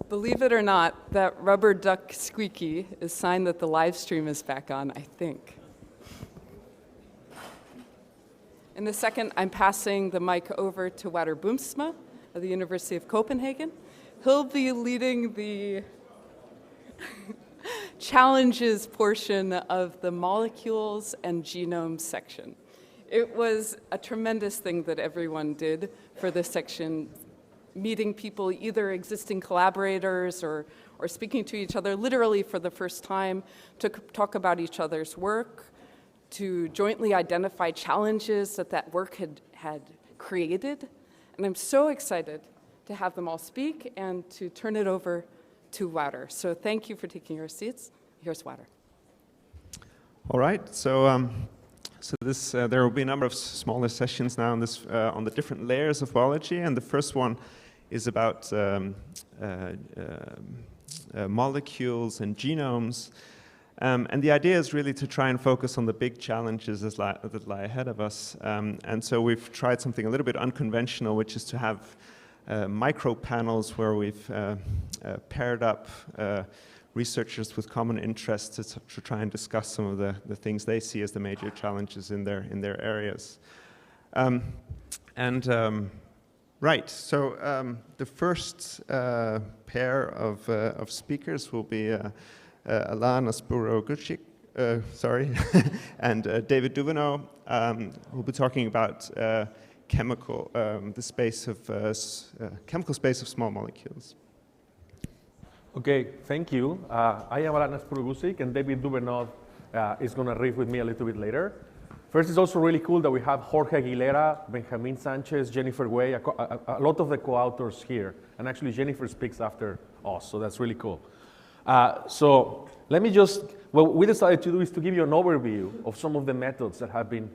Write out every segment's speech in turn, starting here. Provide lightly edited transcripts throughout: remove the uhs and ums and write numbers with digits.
Believe it or not, that rubber duck squeaky is a sign that the live stream is back on, I think. In a second, I'm passing the mic over to Wouter Boomsma of the University of Copenhagen. He'll be leading the challenges portion of the molecules and genomes section. It was a tremendous thing that everyone did for this section, meeting people, either existing collaborators or speaking to each other literally for the first time to talk about each other's work, to jointly identify challenges that work had created. And I'm so excited to have them all speak and to turn it over to Wouter. So thank you for taking your seats. Here's Wouter. All right, so there will be a number of smaller sessions now on this on the different layers of biology, and the first one is about molecules and genomes. And the idea is really to try and focus on the big challenges that lie ahead of us. And so we've tried something a little bit unconventional, which is to have micro panels where we've paired up researchers with common interests to try and discuss some of the things they see as the major challenges in their areas. Right, so the first pair of speakers will be Alán Aspuru-Guzik, and David Duvenaud, who will be talking about chemical space of small molecules. Okay, thank you. I am Alán Aspuru-Guzik, and David Duvenaud is going to riff with me a little bit later. First, it's also really cool that we have Jorge Aguilera, Benjamin Sanchez, Jennifer Wei, a lot of the co-authors here. And actually, Jennifer speaks after us, so that's really cool. So let me what we decided to do is to give you an overview of some of the methods that have been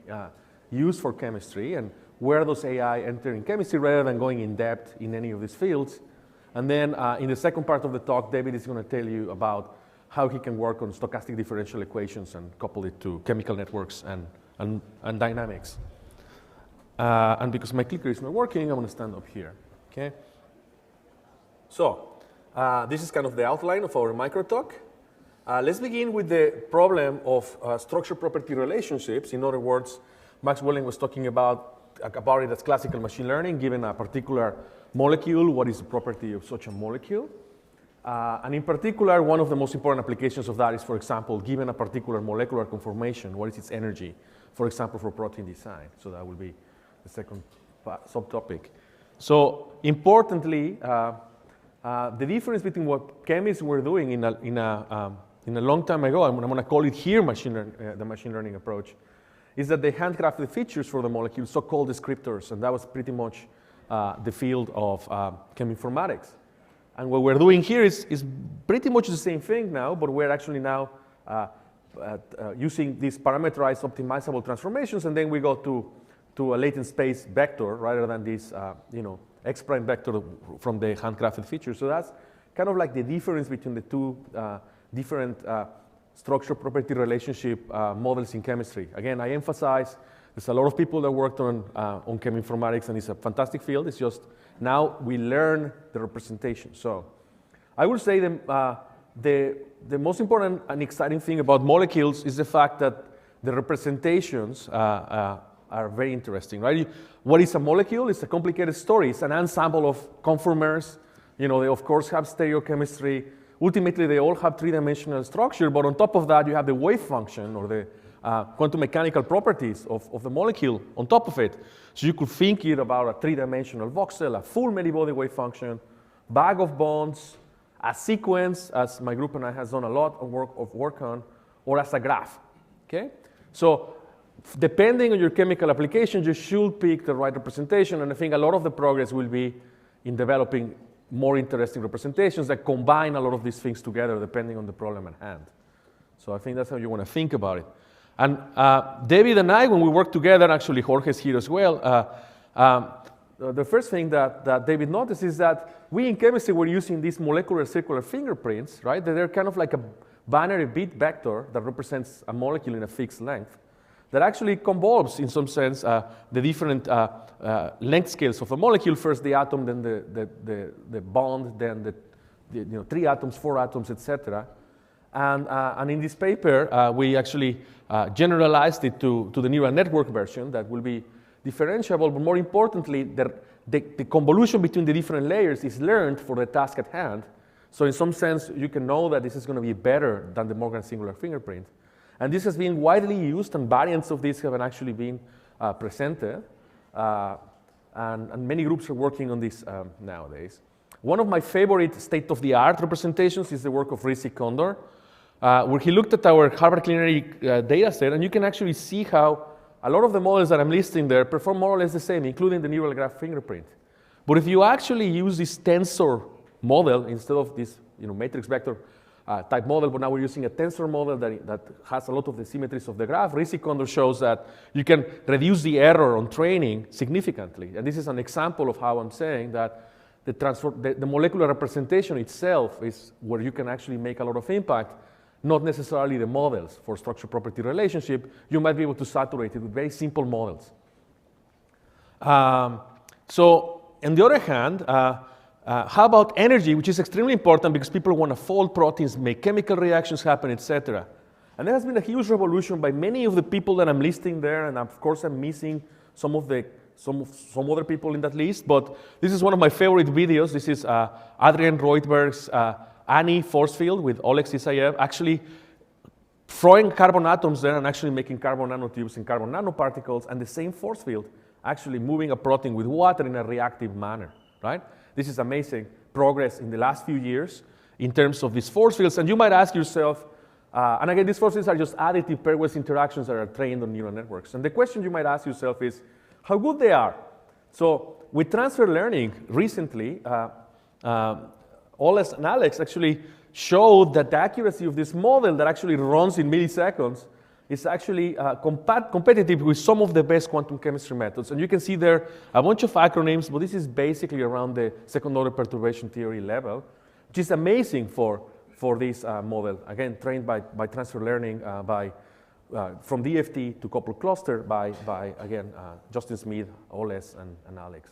used for chemistry and where those AI enter in chemistry rather than going in depth in any of these fields. And then in the second part of the talk, David is going to tell you about how he can work on stochastic differential equations and couple it to chemical networks and dynamics. And because my clicker is not working, I'm going to stand up here. Okay. So this is kind of the outline of our micro talk. Let's begin with the problem of structure property relationships. In other words, Max Welling was talking about it as classical machine learning. Given a particular molecule, what is the property of such a molecule? And in particular, one of the most important applications of that is, for example, given a particular molecular conformation, what is its energy? For example, for protein design. So that will be the second subtopic. So importantly, the difference between what chemists were doing in a long time ago, and I'm going to call it here the machine learning approach, is that they handcrafted features for the molecule, so-called descriptors, and that was pretty much the field of cheminformatics. And what we're doing here is pretty much the same thing now, but we're actually now using these parameterized optimizable transformations, and then we go to a latent space vector rather than this X prime vector from the handcrafted feature. So that's kind of like the difference between the two different structure property relationship models in chemistry. Again, I emphasize there's a lot of people that worked on cheminformatics, and it's a fantastic field. It's just now we learn the representation. So I would say the most important and exciting thing about molecules is the fact that the representations are very interesting, right? What is a molecule? It's a complicated story. It's an ensemble of conformers. They of course have stereochemistry. Ultimately, they all have three-dimensional structure, but on top of that, you have the wave function or the quantum mechanical properties of the molecule on top of it. So you could think it about a three-dimensional voxel, a full many-body wave function, bag of bonds, a sequence, as my group and I has done a lot of work on, or as a graph. Okay? So depending on your chemical application, you should pick the right representation, and I think a lot of the progress will be in developing more interesting representations that combine a lot of these things together depending on the problem at hand. So I think that's how you want to think about it. And David and I, when we work together, actually Jorge's here as well, the first thing that David noticed is that we in chemistry were using these molecular circular fingerprints, right? They're kind of like a binary bit vector that represents a molecule in a fixed length that actually convolves, in some sense, the different length scales of a molecule. First the atom, then the bond, then 3 atoms, 4 atoms, etc. And in this paper, we actually generalized it to the neural network version that will be differentiable, but more importantly, the convolution between the different layers is learned for the task at hand. So in some sense, you can know that this is going to be better than the Morgan singular fingerprint. And this has been widely used, and variants of this have actually been presented. And many groups are working on this nowadays. One of my favorite state-of-the-art representations is the work of Rishi Kondor, where he looked at our Harvard Culinary data set, and you can actually see how a lot of the models that I'm listing there perform more or less the same, including the neural graph fingerprint. But if you actually use this tensor model instead of this matrix vector type model, but now we're using a tensor model that has a lot of the symmetries of the graph, Rishi Kondor shows that you can reduce the error on training significantly. And this is an example of how I'm saying that the molecular representation itself is where you can actually make a lot of impact, not necessarily the models for structure property relationship. You might be able to saturate it with very simple models. So on the other hand, how about energy, which is extremely important because people want to fold proteins, make chemical reactions happen, etc. And there has been a huge revolution by many of the people that I'm listing there, and of course I'm missing some other people in that list, but this is one of my favorite videos. This is Adrian Reutberg's Annie force field with Oleg Sisayev, actually throwing carbon atoms there and actually making carbon nanotubes and carbon nanoparticles, and the same force field actually moving a protein with water in a reactive manner, right? This is amazing progress in the last few years in terms of these force fields. And you might ask yourself, and again, these force fields are just additive pairwise interactions that are trained on neural networks. And the question you might ask yourself is how good they are. So with transfer learning recently, Oles and Alex actually showed that the accuracy of this model that actually runs in milliseconds is actually competitive with some of the best quantum chemistry methods. And you can see there a bunch of acronyms, but this is basically around the second-order perturbation theory level, which is amazing for this model. Again, trained by transfer learning from DFT to coupled cluster by again, Justin Smith, Oles, and Alex.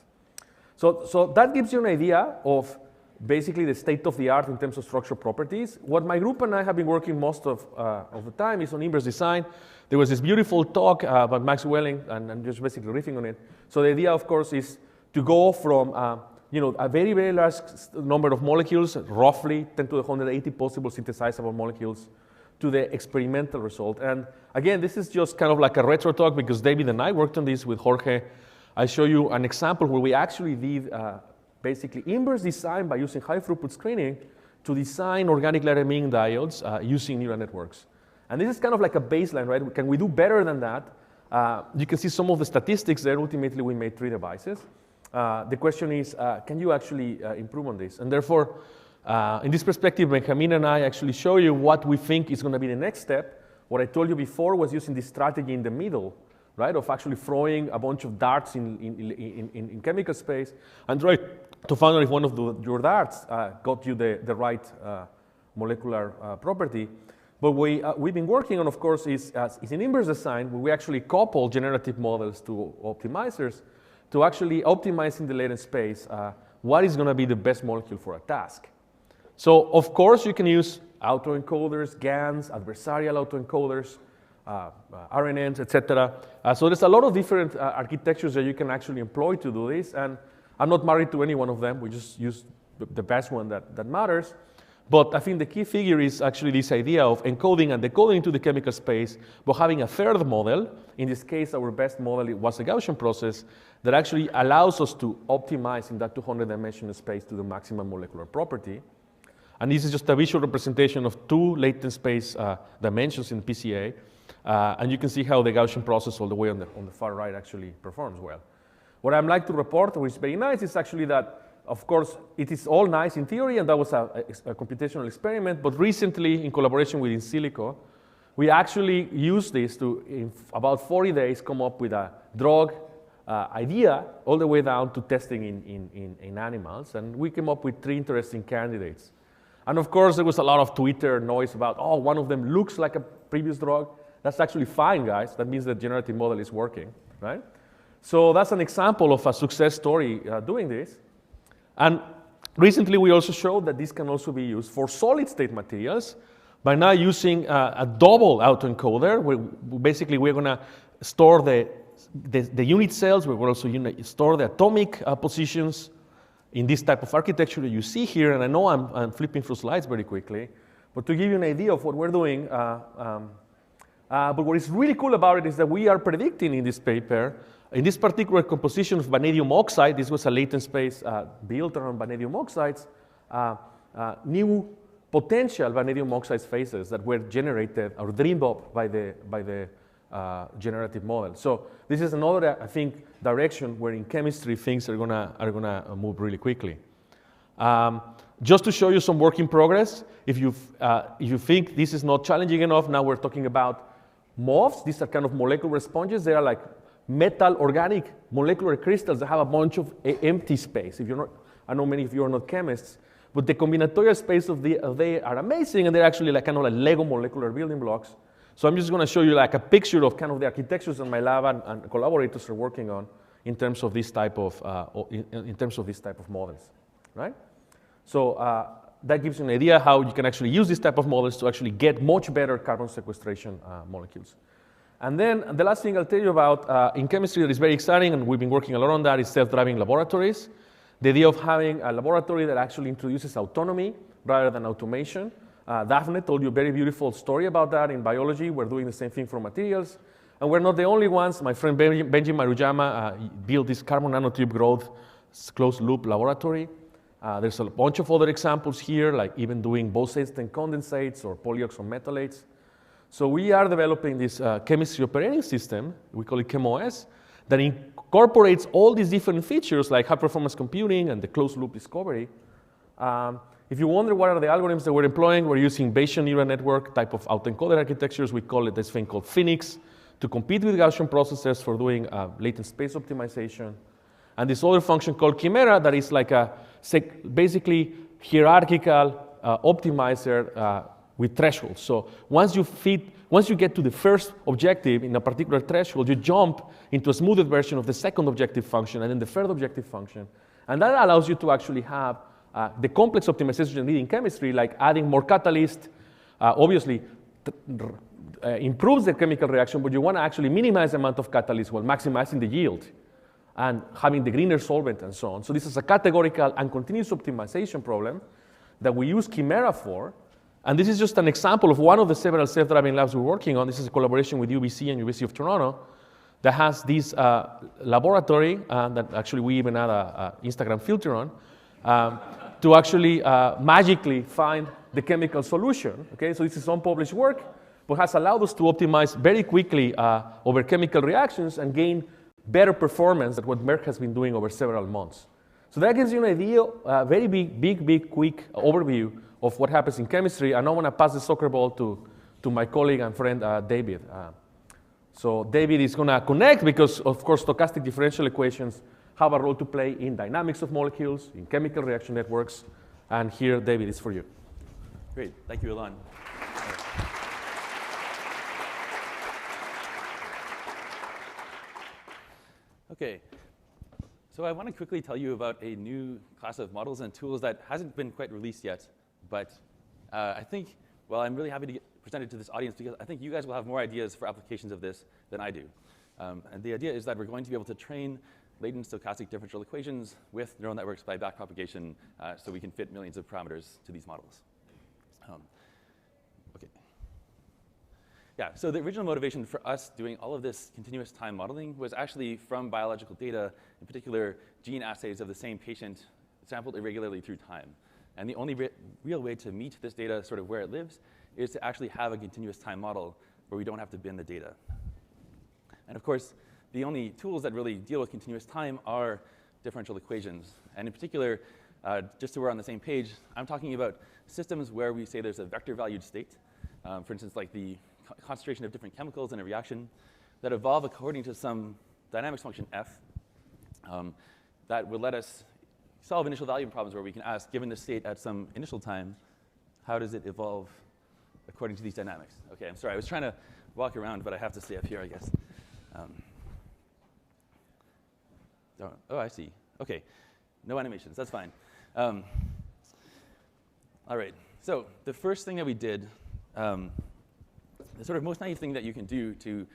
So that gives you an idea of basically the state of the art in terms of structural properties. What my group and I have been working most of the time is on inverse design. There was this beautiful talk about Max Welling, and I'm just basically riffing on it. So the idea, of course, is to go from a very, very large number of molecules, roughly 10 to the 180 possible synthesizable molecules, to the experimental result. And again, this is just kind of like a retro talk because David and I worked on this with Jorge. I show you an example where we actually did basically inverse design by using high throughput screening to design organic ladder Ming diodes using neural networks. And this is kind of like a baseline, right? Can we do better than that? You can see some of the statistics there. Ultimately, we made 3 devices. The question is, can you actually improve on this? And therefore, in this perspective, Benjamin and I actually show you what we think is going to be the next step. What I told you before was using this strategy in the middle, right, of actually throwing a bunch of darts in chemical space and try to find out if one of your darts got you the right molecular property. But we've been working on, of course, is an inverse design where we actually couple generative models to optimizers to actually optimize in the latent space what is going to be the best molecule for a task. So, of course, you can use autoencoders, GANs, adversarial autoencoders, RNNs, etc. So there's a lot of different architectures that you can actually employ to do this, and I'm not married to any one of them. We just use the best one that matters. But I think the key figure is actually this idea of encoding and decoding into the chemical space, but having a third model. In this case, our best model was a Gaussian process that actually allows us to optimize in that 200-dimensional space to the maximum molecular property. And this is just a visual representation of 2 latent space dimensions in PCA. And you can see how the Gaussian process all the way on the far right actually performs well. What I'd like to report, which is very nice, is actually that, of course, it is all nice in theory, and that was a computational experiment. But recently, in collaboration with InSilico, we actually used this to, in about 40 days, come up with a drug idea all the way down to testing in animals. And we came up with 3 interesting candidates. And of course, there was a lot of Twitter noise about, oh, one of them looks like a previous drug. That's actually fine, guys. That means the generative model is working, right? So that's an example of a success story doing this. And Recently, we also showed that this can also be used for solid-state materials by now using a double autoencoder. Basically, we're going to store the unit cells. We're also going to store the atomic positions in this type of architecture that you see here. And I know I'm flipping through slides very quickly, but to give you an idea of what we're doing, but what is really cool about it is that we are predicting in this paper, in this particular composition of vanadium oxide, this was a latent space built around vanadium oxides, new potential vanadium oxide phases that were generated or dreamed up by the generative model. So this is another, I think, direction where in chemistry things are gonna move really quickly. Just to show you some work in progress, if you think this is not challenging enough, now we're talking about MOFs. These are kind of molecular sponges. They are like metal organic molecular crystals that have a bunch of empty space. If you're not, I know many of you are not chemists, but the combinatorial space of they are amazing, and they're actually like kind of like Lego molecular building blocks. So I'm just going to show you like a picture of kind of the architectures that my lab and collaborators are working on in terms of this type of models, right? So that gives you an idea how you can actually use this type of models to actually get much better carbon sequestration molecules. And then the last thing I'll tell you about in chemistry that is very exciting, and we've been working a lot on that, is self-driving laboratories. The idea of having a laboratory that actually introduces autonomy rather than automation. Daphne told you a very beautiful story about that in biology. We're doing the same thing for materials. And we're not the only ones. My friend Benji Maruyama built this carbon nanotube growth closed-loop laboratory. There's a bunch of other examples here, like even doing Bose-Einstein condensates or polyoxometalates. So we are developing this chemistry operating system, we call it ChemOS, that incorporates all these different features like high-performance computing and the closed-loop discovery. If you wonder what are the algorithms that we're employing, we're using Bayesian neural network type of autoencoded architectures. We call it this thing called Phoenix to compete with Gaussian processors for doing latent space optimization. And this other function called Chimera that is like a basically hierarchical optimizer with thresholds. So once you get to the first objective in a particular threshold, you jump into a smoothed version of the second objective function and then the third objective function. And that allows you to actually have the complex optimization you need in chemistry, like adding more catalyst, obviously improves the chemical reaction, but you want to actually minimize the amount of catalyst while maximizing the yield and having the greener solvent and so on. So this is a categorical and continuous optimization problem that we use Chimera for. And this is just an example of one of the several self-driving labs we're working on. This is a collaboration with UBC and University of Toronto that has this laboratory that actually we even had an Instagram filter on to actually magically find the chemical solution. Okay, so this is unpublished work, but has allowed us to optimize very quickly over chemical reactions and gain better performance than what Merck has been doing over several months. So that gives you an idea, a very big, quick overview of what happens in chemistry. And I want to pass the soccer ball to my colleague and friend, David. So David is going to connect because, of course, stochastic differential equations have a role to play in dynamics of molecules, in chemical reaction networks. And here, David, is for you. Great. Thank you, Alán. Okay, so I want to quickly tell you about a new class of models and tools that hasn't been quite released yet, but I think, well, I'm really happy to present it to this audience because I think you guys will have more ideas for applications of this than I do. And the idea is that we're going to be able to train latent stochastic differential equations with neural networks by backpropagation so we can fit millions of parameters to these models. Okay. Yeah, so the original motivation for us doing all of this continuous time modeling was actually from biological data, in particular gene assays of the same patient sampled irregularly through time. And the only real way to meet this data sort of where it lives is to actually have a continuous time model where we don't have to bin the data. And of course, the only tools that really deal with continuous time are differential equations. And in particular, just so we're on the same page, I'm talking about systems where we say there's a vector-valued state, for instance, like the concentration of different chemicals in a reaction that evolve according to some dynamics function f that would let us solve initial value problems where we can ask, given the state at some initial time, how does it evolve according to these dynamics? Okay, I'm sorry, I was trying to walk around, but I have to stay up here, I guess. Oh, I see. Okay, no animations, that's fine. All right, so the first thing that we did, the sort of most naive thing that you can do to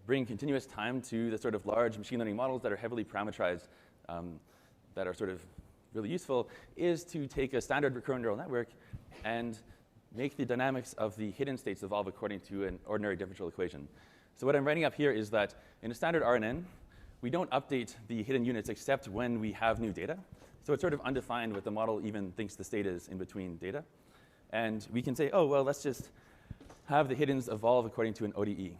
bring continuous time to the sort of large machine learning models that are heavily parameterized, that are sort of really useful, is to take a standard recurrent neural network and make the dynamics of the hidden states evolve according to an ordinary differential equation. So what I'm writing up here is that in a standard RNN, we don't update the hidden units except when we have new data. So it's sort of undefined what the model even thinks the state is in between data. And we can say, oh, well, let's just have the hiddens evolve according to an ODE.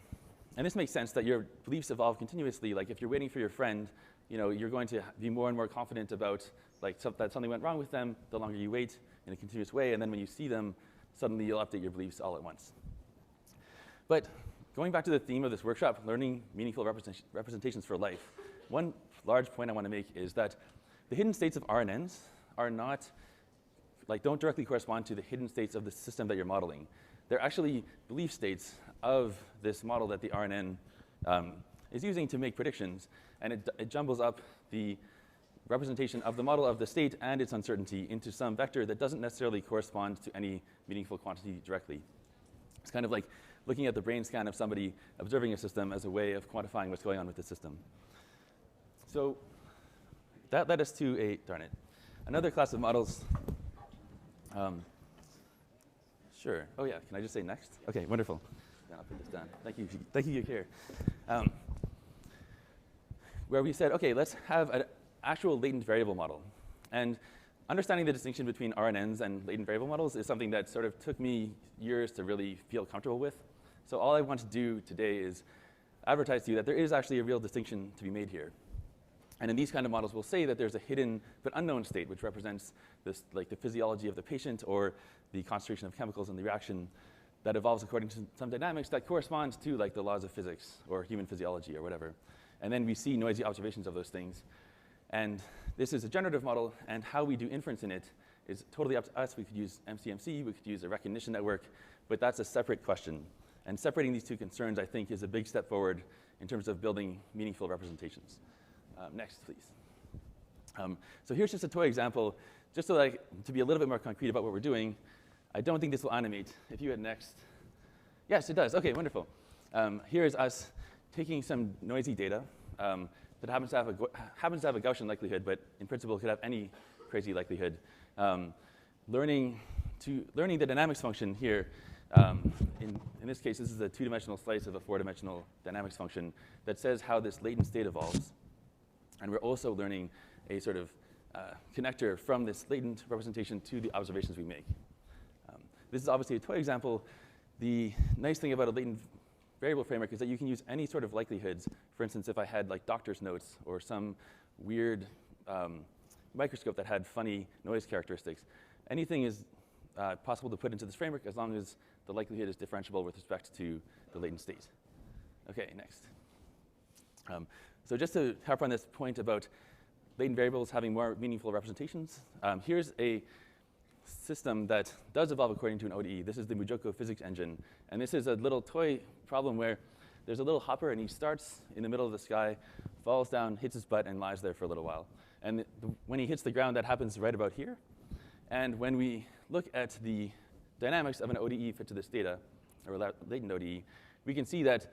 And this makes sense that your beliefs evolve continuously. Like if you're waiting for your friend, you're going to be more and more confident about that something went wrong with them the longer you wait in a continuous way. And then when you see them, suddenly you'll update your beliefs all at once. But going back to the theme of this workshop, learning meaningful representations for life, one large point I want to make is that the hidden states of RNNs are not, don't directly correspond to the hidden states of the system that you're modeling. They're actually belief states of this model that the RNN is using to make predictions, and it jumbles up the representation of the model of the state and its uncertainty into some vector that doesn't necessarily correspond to any meaningful quantity directly. It's kind of like looking at the brain scan of somebody observing a system as a way of quantifying what's going on with the system. So that led us to another class of models. Sure. Oh yeah. Can I just say next? Okay. Wonderful. Then I'll put this down. Thank you. Thank you. You're here. Where we said, okay, let's have an actual latent variable model, and understanding the distinction between RNNs and latent variable models is something that sort of took me years to really feel comfortable with. So all I want to do today is advertise to you that there is actually a real distinction to be made here. And in these kind of models, we'll say that there's a hidden but unknown state, which represents this, the physiology of the patient or the concentration of chemicals in the reaction that evolves according to some dynamics that corresponds to the laws of physics or human physiology or whatever. And then we see noisy observations of those things. And this is a generative model, and how we do inference in it is totally up to us. We could use MCMC, we could use a recognition network, but that's a separate question. And separating these two concerns, I think, is a big step forward in terms of building meaningful representations. Next, please. So here's just a toy example, just so to be a little bit more concrete about what we're doing. I don't think this will animate. If you had next. Yes, it does. OK, wonderful. Here is us taking some noisy data that happens to have a Gaussian likelihood, but in principle could have any crazy likelihood. Learning the dynamics function here. In this case, this is a two-dimensional slice of a four-dimensional dynamics function that says how this latent state evolves. And we're also learning a sort of connector from this latent representation to the observations we make. This is obviously a toy example. The nice thing about a latent variable framework is that you can use any sort of likelihoods. For instance, if I had doctor's notes or some weird microscope that had funny noise characteristics, anything is possible to put into this framework as long as the likelihood is differentiable with respect to the latent state. OK, next. So just to harp on this point about latent variables having more meaningful representations, here's a system that does evolve according to an ODE. This is the Mujoko physics engine. And this is a little toy problem where there's a little hopper, and he starts in the middle of the sky, falls down, hits his butt, and lies there for a little while. And when he hits the ground, that happens right about here. And when we look at the dynamics of an ODE fit to this data, or latent ODE, we can see that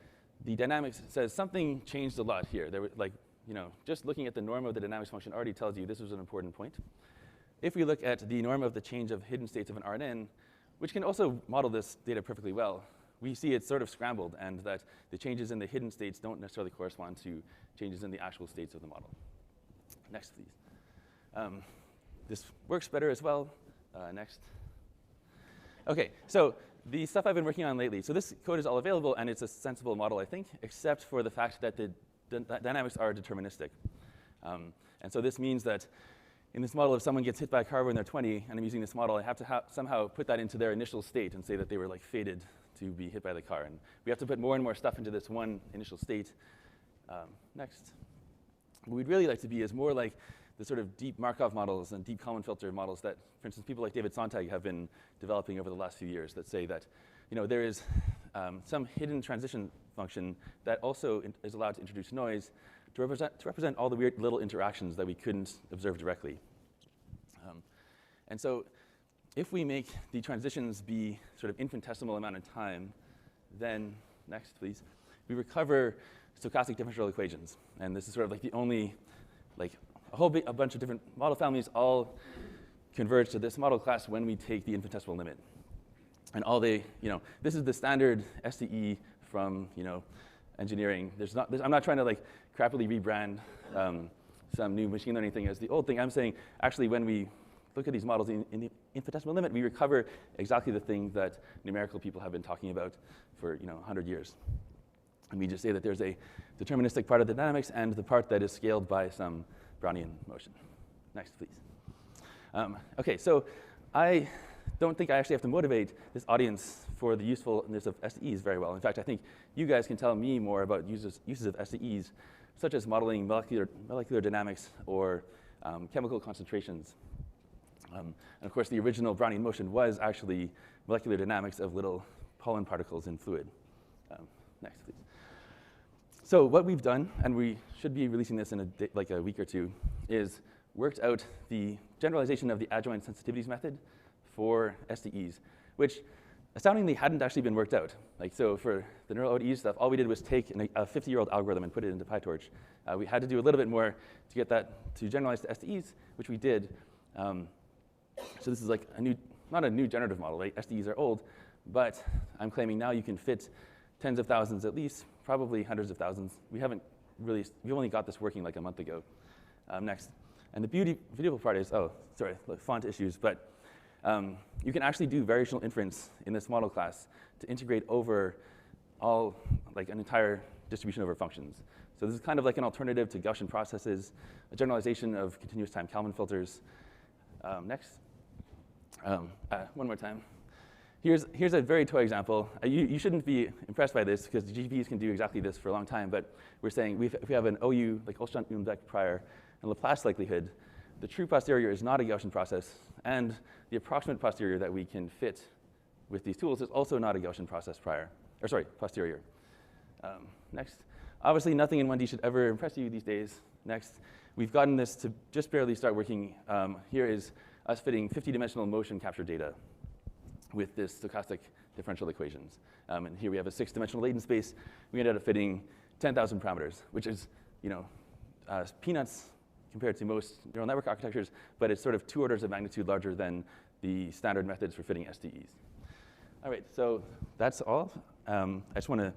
the dynamics says something changed a lot here. There were, just looking at the norm of the dynamics function already tells you this was an important point. If we look at the norm of the change of hidden states of an RNN, which can also model this data perfectly well, we see it's sort of scrambled, and that the changes in the hidden states don't necessarily correspond to changes in the actual states of the model. Next, please. This works better as well. Next. OK, so the stuff I've been working on lately. So this code is all available, and it's a sensible model, I think, except for the fact that the dynamics are deterministic. And so this means that in this model, if someone gets hit by a car when they're 20, and I'm using this model, I have to somehow put that into their initial state and say that they were fated to be hit by the car. And we have to put more and more stuff into this one initial state. Next. What we'd really like to be is more like the sort of deep Markov models and deep Kalman filter models that, for instance, people like David Sontag have been developing over the last few years that say that there is some hidden transition function that also is allowed to introduce noise to represent all the weird little interactions that we couldn't observe directly. And so if we make the transitions be sort of infinitesimal amount of time, then, next please, we recover stochastic differential equations. And this is sort of like the only, like a bunch of different model families all converge to this model class when we take the infinitesimal limit. And all they, this is the standard STE from, engineering. I'm not trying to like crappily rebrand some new machine learning thing as the old thing. I'm saying actually when we look at these models in the infinitesimal limit, we recover exactly the thing that numerical people have been talking about for 100 years. And we just say that there's a deterministic part of the dynamics and the part that is scaled by some Brownian motion. Next, please. OK, so I don't think I actually have to motivate this audience for the usefulness of STEs very well. In fact, I think you guys can tell me more about uses of STEs, such as modeling molecular dynamics or chemical concentrations. And of course, the original Brownian motion was actually molecular dynamics of little pollen particles in fluid. Next, please. So what we've done, and we should be releasing this in like a week or two, is worked out the generalization of the adjoint sensitivities method for STEs, which astoundingly hadn't actually been worked out. Like, so for the neural ODE stuff, all we did was take a 50-year-old algorithm and put it into PyTorch. We had to do a little bit more to get that to generalize to STEs, which we did. So this is like not a new generative model, right? STEs are old, but I'm claiming now you can fit tens of thousands at least, probably hundreds of thousands. We only got this working like a month ago. Next. And the beautiful part is, font issues, but you can actually do variational inference in this model class to integrate over like an entire distribution over functions. So this is kind of like an alternative to Gaussian processes, a generalization of continuous time Kalman filters. Next. One more time. Here's a very toy example. You shouldn't be impressed by this because GPUs can do exactly this for a long time, but we're saying if we have an OU, like Ulström-Uhlenbeck prior, and Laplace likelihood, the true posterior is not a Gaussian process, and the approximate posterior that we can fit with these tools is also not a Gaussian process posterior. Next. Obviously, nothing in 1D should ever impress you these days. Next. We've gotten this to just barely start working. Here is us fitting 50-dimensional motion capture data with this stochastic differential equations. And here we have a 6-dimensional latent space. We ended up fitting 10,000 parameters, which is peanuts compared to most neural network architectures, but it's sort of 2 orders of magnitude larger than the standard methods for fitting STEs. All right, so that's all. I just want to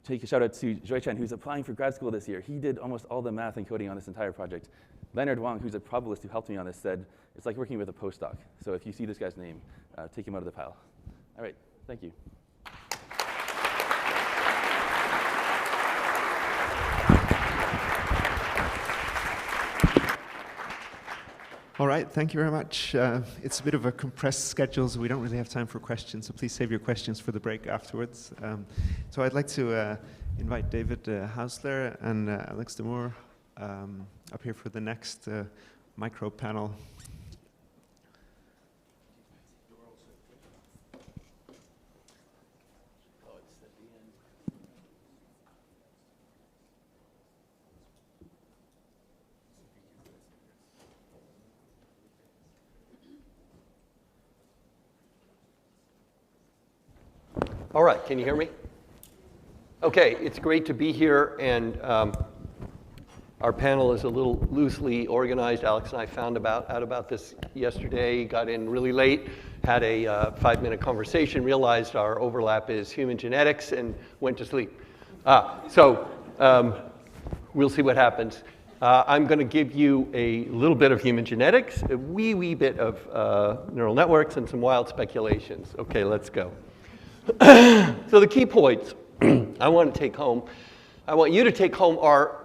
take a shout out to Joy Chen, who's applying for grad school this year. He did almost all the math and coding on this entire project. Leonard Wang, who's a probabilist who helped me on this, said it's like working with a postdoc. So if you see this guy's name, take him out of the pile. All right, thank you. All right, thank you very much. It's a bit of a compressed schedule, so we don't really have time for questions, so please save your questions for the break afterwards. So I'd like to invite David Haussler and Alex D Amour up here for the next micro panel. All right, can you hear me? Okay, it's great to be here, and our panel is a little loosely organized. Alex and I found out about this yesterday, got in really late, had a 5-minute conversation, realized our overlap is human genetics, and went to sleep. So we'll see what happens. I'm going to give you a little bit of human genetics, a wee bit of neural networks, and some wild speculations. Okay, let's go. So the key points I want to take home, I want you to take home are,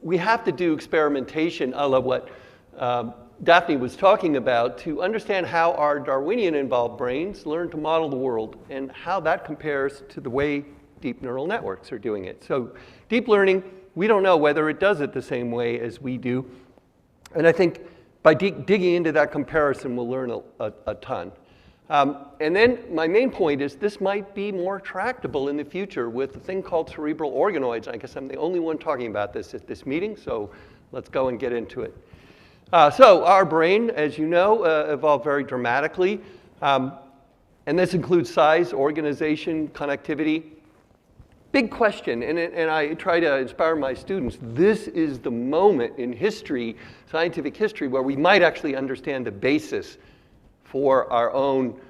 we have to do experimentation a la what Daphne was talking about to understand how our Darwinian-involved brains learn to model the world and how that compares to the way deep neural networks are doing it. So deep learning, we don't know whether it does it the same way as we do. And I think by digging into that comparison, we'll learn a ton. And then my main point is this might be more tractable in the future with a thing called cerebral organoids. I guess I'm the only one talking about this at this meeting, so let's go and get into it. So our brain, as you know, evolved very dramatically. And this includes size, organization, connectivity. Big question, and I try to inspire my students. This is the moment in history, scientific history, where we might actually understand the basis for our own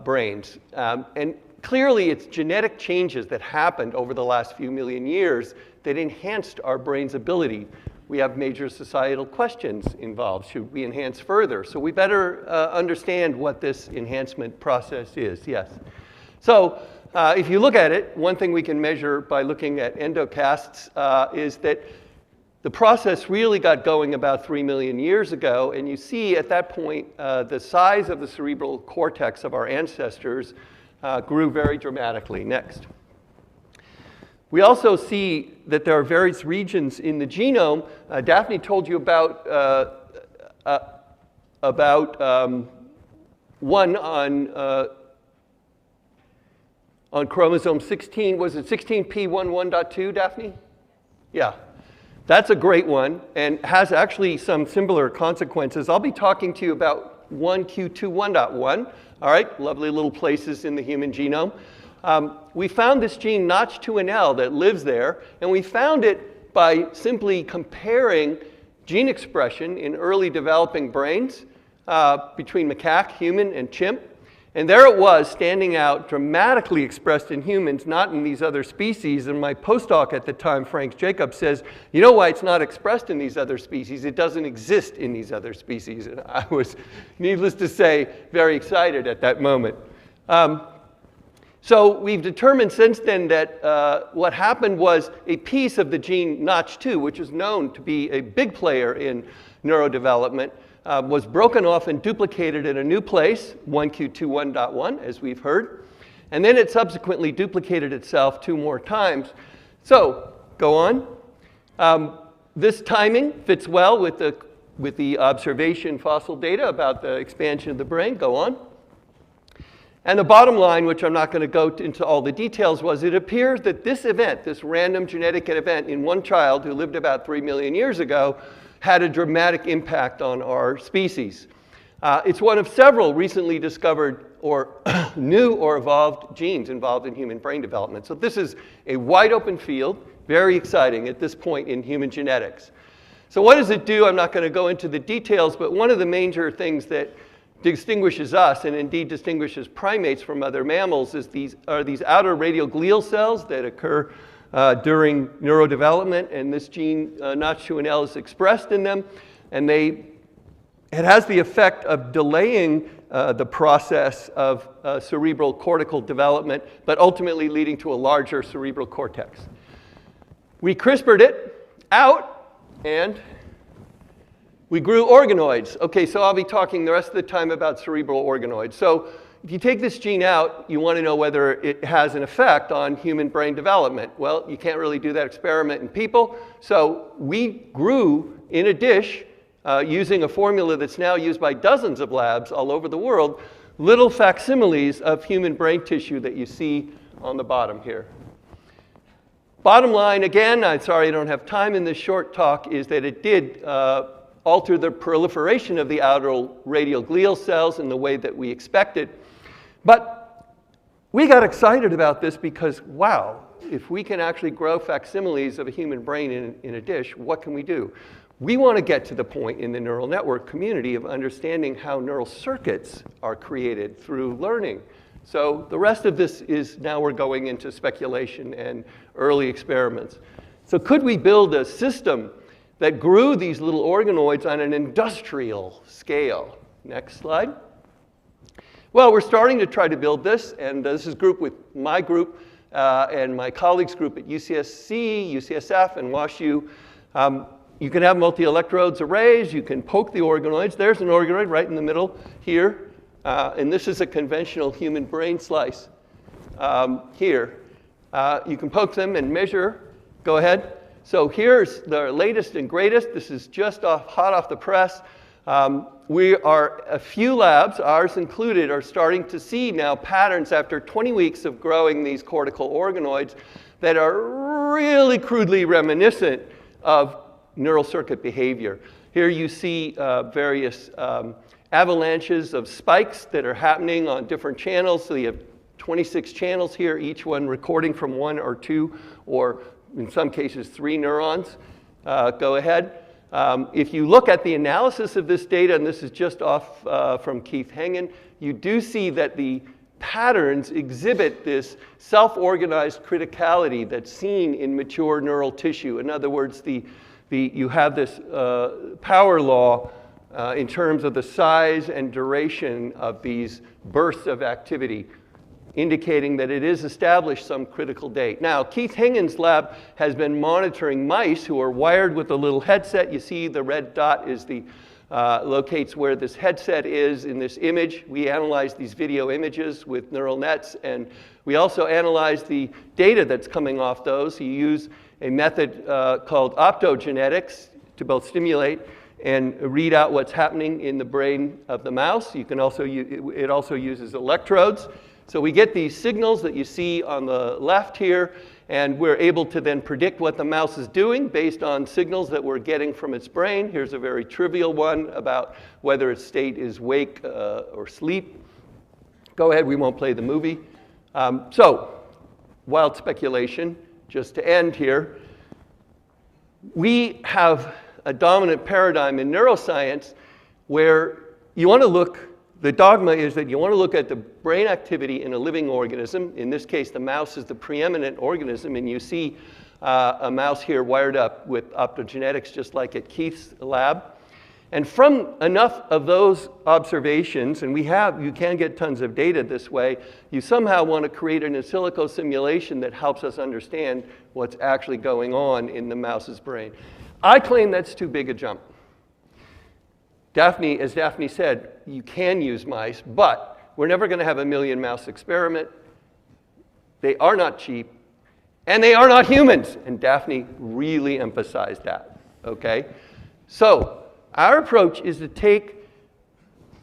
brains. And clearly, it's genetic changes that happened over the last few million years that enhanced our brain's ability. We have major societal questions involved. Should we enhance further? So we better understand what this enhancement process is. Yes. So if you look at it, one thing we can measure by looking at endocasts is that the process really got going about 3 million years ago. And you see at that point, the size of the cerebral cortex of our ancestors grew very dramatically. Next. We also see that there are various regions in the genome. Daphne told you about one on chromosome 16. Was it 16p11.2, Daphne? Yeah. That's a great one and has actually some similar consequences. I'll be talking to you about 1q21.1. All right, lovely little places in the human genome. We found this gene Notch2NL that lives there, and we found it by simply comparing gene expression in early developing brains between macaque, human, and chimp. And there it was, standing out, dramatically expressed in humans, not in these other species. And my postdoc at the time, Frank Jacobs, says, you know why it's not expressed in these other species? It doesn't exist in these other species. And I was, needless to say, very excited at that moment. So we've determined since then that what happened was a piece of the gene Notch2, which is known to be a big player in neurodevelopment, was broken off and duplicated in a new place, 1q21.1, as we've heard. And then it subsequently duplicated itself 2 more times. So, go on. This timing fits well with the observation fossil data about the expansion of the brain. Go on. And the bottom line, which I'm not going to go into all the details, was it appears that this event, this random genetic event in one child who lived about 3 million years ago, had a dramatic impact on our species. It's one of several recently discovered or new or evolved genes involved in human brain development. So this is a wide open field, very exciting at this point in human genetics. So what does it do? I'm not going to go into the details, but one of the major things that distinguishes us, and indeed distinguishes primates from other mammals, is these outer radial glial cells that occur during neurodevelopment, and this gene Notch2NL is expressed in them, and it has the effect of delaying the process of cerebral cortical development, but ultimately leading to a larger cerebral cortex. We CRISPR'd it out, and we grew organoids. Okay, so I'll be talking the rest of the time about cerebral organoids. So if you take this gene out, you want to know whether it has an effect on human brain development. Well, you can't really do that experiment in people. So we grew in a dish using a formula that's now used by dozens of labs all over the world, little facsimiles of human brain tissue that you see on the bottom here. Bottom line, again, I'm sorry I don't have time in this short talk, is that it did alter the proliferation of the outer radial glial cells in the way that we expected. But we got excited about this because, wow, if we can actually grow facsimiles of a human brain in a dish, what can we do? We want to get to the point in the neural network community of understanding how neural circuits are created through learning. So the rest of this is now we're going into speculation and early experiments. So could we build a system that grew these little organoids on an industrial scale? Next slide. Well, we're starting to try to build this, and this is my group and my colleagues' group at UCSC, UCSF, and WashU. You can have multi-electrodes arrays. You can poke the organoids. There's an organoid right in the middle here, and this is a conventional human brain slice here. You can poke them and measure. Go ahead. So here's the latest and greatest. This is just hot off the press. A few labs, ours included, are starting to see now patterns after 20 weeks of growing these cortical organoids that are really crudely reminiscent of neural circuit behavior. Here you see various avalanches of spikes that are happening on different channels. So you have 26 channels here, each one recording from 1 or 2, or in some cases 3 neurons. Go ahead. If you look at the analysis of this data, and this is just off from Keith Hengen, you do see that the patterns exhibit this self-organized criticality that's seen in mature neural tissue. In other words, you have this power law in terms of the size and duration of these bursts of activity, indicating that it is established some critical date. Now, Keith Hengen's lab has been monitoring mice who are wired with a little headset. You see the red dot is the locates where this headset is in this image. We analyze these video images with neural nets, and we also analyze the data that's coming off those. You use a method called optogenetics to both stimulate and read out what's happening in the brain of the mouse. You can also it also uses electrodes. So we get these signals that you see on the left here, and we're able to then predict what the mouse is doing based on signals that we're getting from its brain. Here's a very trivial one about whether its state is wake or sleep. Go ahead, we won't play the movie. So, wild speculation, just to end here. We have a dominant paradigm in neuroscience where you want to look. The dogma is that you want to look at the brain activity in a living organism. In this case, the mouse is the preeminent organism, and you see a mouse here wired up with optogenetics, just like at Keith's lab. And from enough of those observations, and you can get tons of data this way, you somehow want to create an in silico simulation that helps us understand what's actually going on in the mouse's brain. I claim that's too big a jump. As Daphne said, you can use mice, but we're never going to have a 1,000,000 mouse experiment. They are not cheap, and they are not humans. And Daphne really emphasized that, okay? So our approach is to take,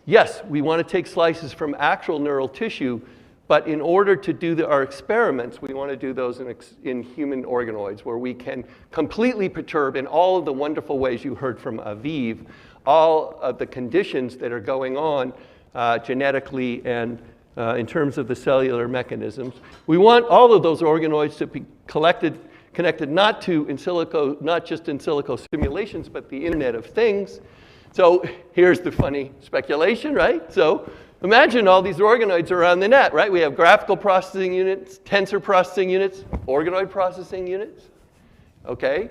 yes, we want to take slices from actual neural tissue, but in order to do our experiments, we want to do those in human organoids, where we can completely perturb in all of the wonderful ways you heard from Aviv, all of the conditions that are going on genetically and in terms of the cellular mechanisms. We want all of those organoids to be connected not just in silico simulations, but the Internet of Things. So here's the funny speculation, right? So imagine all these organoids around the net, right? We have graphical processing units, tensor processing units, organoid processing units, okay?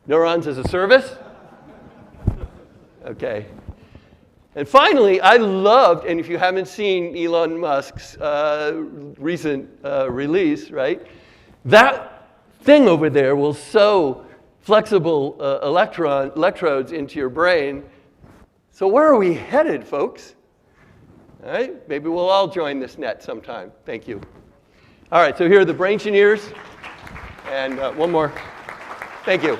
Neurons as a service. Okay. And finally, I loved, and if you haven't seen Elon Musk's recent release, right, that thing over there will sew flexible electrodes into your brain. So where are we headed, folks? All right, maybe we'll all join this net sometime. Thank you. All right, so here are the brain engineers. And one more. Thank you.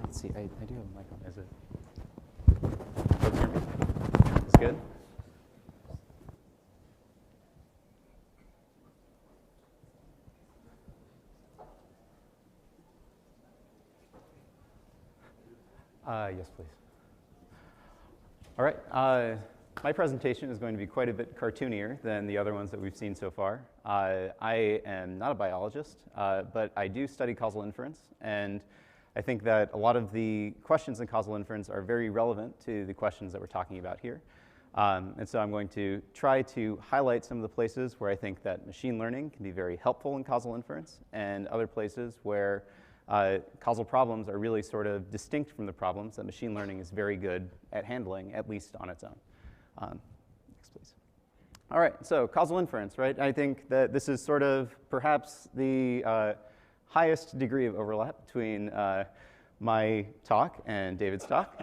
Let's see, I do have a microphone. Is it? Folks hear me? Is it good? Yes, please. All right. My presentation is going to be quite a bit cartoonier than the other ones that we've seen so far. I am not a biologist, but I do study causal inference, and I think that a lot of the questions in causal inference are very relevant to the questions that we're talking about here. And so I'm going to try to highlight some of the places where I think that machine learning can be very helpful in causal inference, and other places where causal problems are really sort of distinct from the problems that machine learning is very good at handling, at least on its own. Next, please. All right, so causal inference, right? I think that this is sort of perhaps the highest degree of overlap between my talk and David's talk,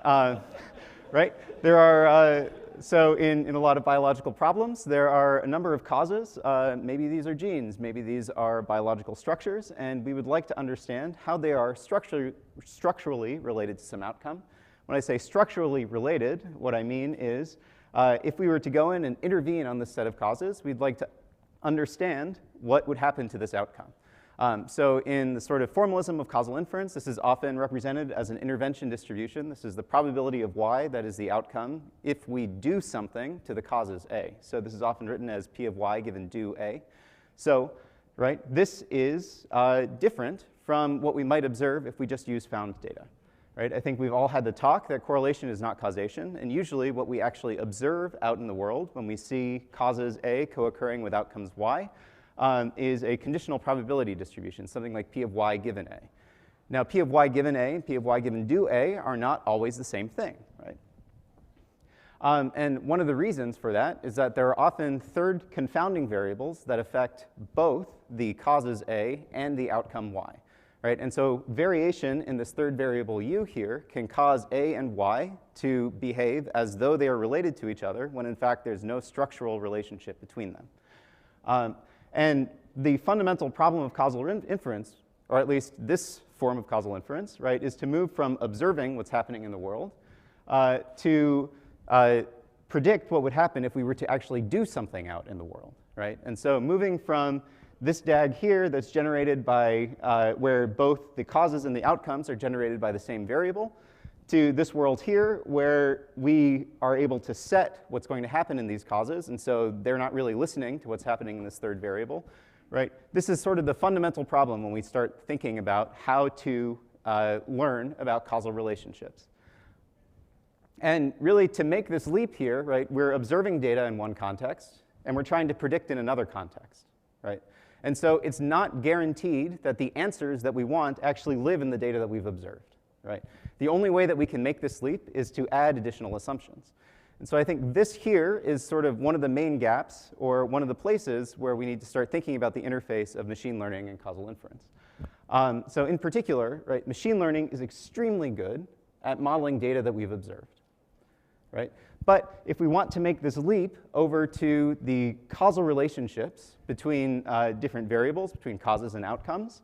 right? There are, so in a lot of biological problems, there are a number of causes. Maybe these are genes, maybe these are biological structures, and we would like to understand how they are structurally related to some outcome When I say structurally related, what I mean is if we were to go in and intervene on this set of causes, we'd like to understand what would happen to this outcome. So in the sort of formalism of causal inference, this is often represented as an intervention distribution. This is the probability of y, that is the outcome, if we do something to the causes A. So this is often written as P of y given do A. So, right, this is different from what we might observe if we just use found data. Right? I think we've all had the talk that correlation is not causation, and usually what we actually observe out in the world when we see causes A co-occurring with outcomes Y is a conditional probability distribution, something like P of y given A. Now, P of y given A and P of y given do A are not always the same thing, right? And one of the reasons for that is that there are often third confounding variables that affect both the causes A and the outcome Y. Right? And so variation in this third variable u here can cause A and Y to behave as though they are related to each other, when in fact there's no structural relationship between them. And the fundamental problem of causal inference, or at least this form of causal inference, right, is to move from observing what's happening in the world to predict what would happen if we were to actually do something out in the world. Right? And so moving from this DAG here that's generated by, where both the causes and the outcomes are generated by the same variable, to this world here where we are able to set what's going to happen in these causes, and so they're not really listening to what's happening in this third variable. Right? This is sort of the fundamental problem when we start thinking about how to learn about causal relationships. And really, to make this leap here, right, we're observing data in one context, and we're trying to predict in another context. Right? And so it's not guaranteed that the answers that we want actually live in the data that we've observed. Right? The only way that we can make this leap is to add additional assumptions. And so I think this here is sort of one of the main gaps, or one of the places where we need to start thinking about the interface of machine learning and causal inference. So in particular, right, machine learning is extremely good at modeling data that we've observed. Right? But if we want to make this leap over to the causal relationships between different variables, between causes and outcomes,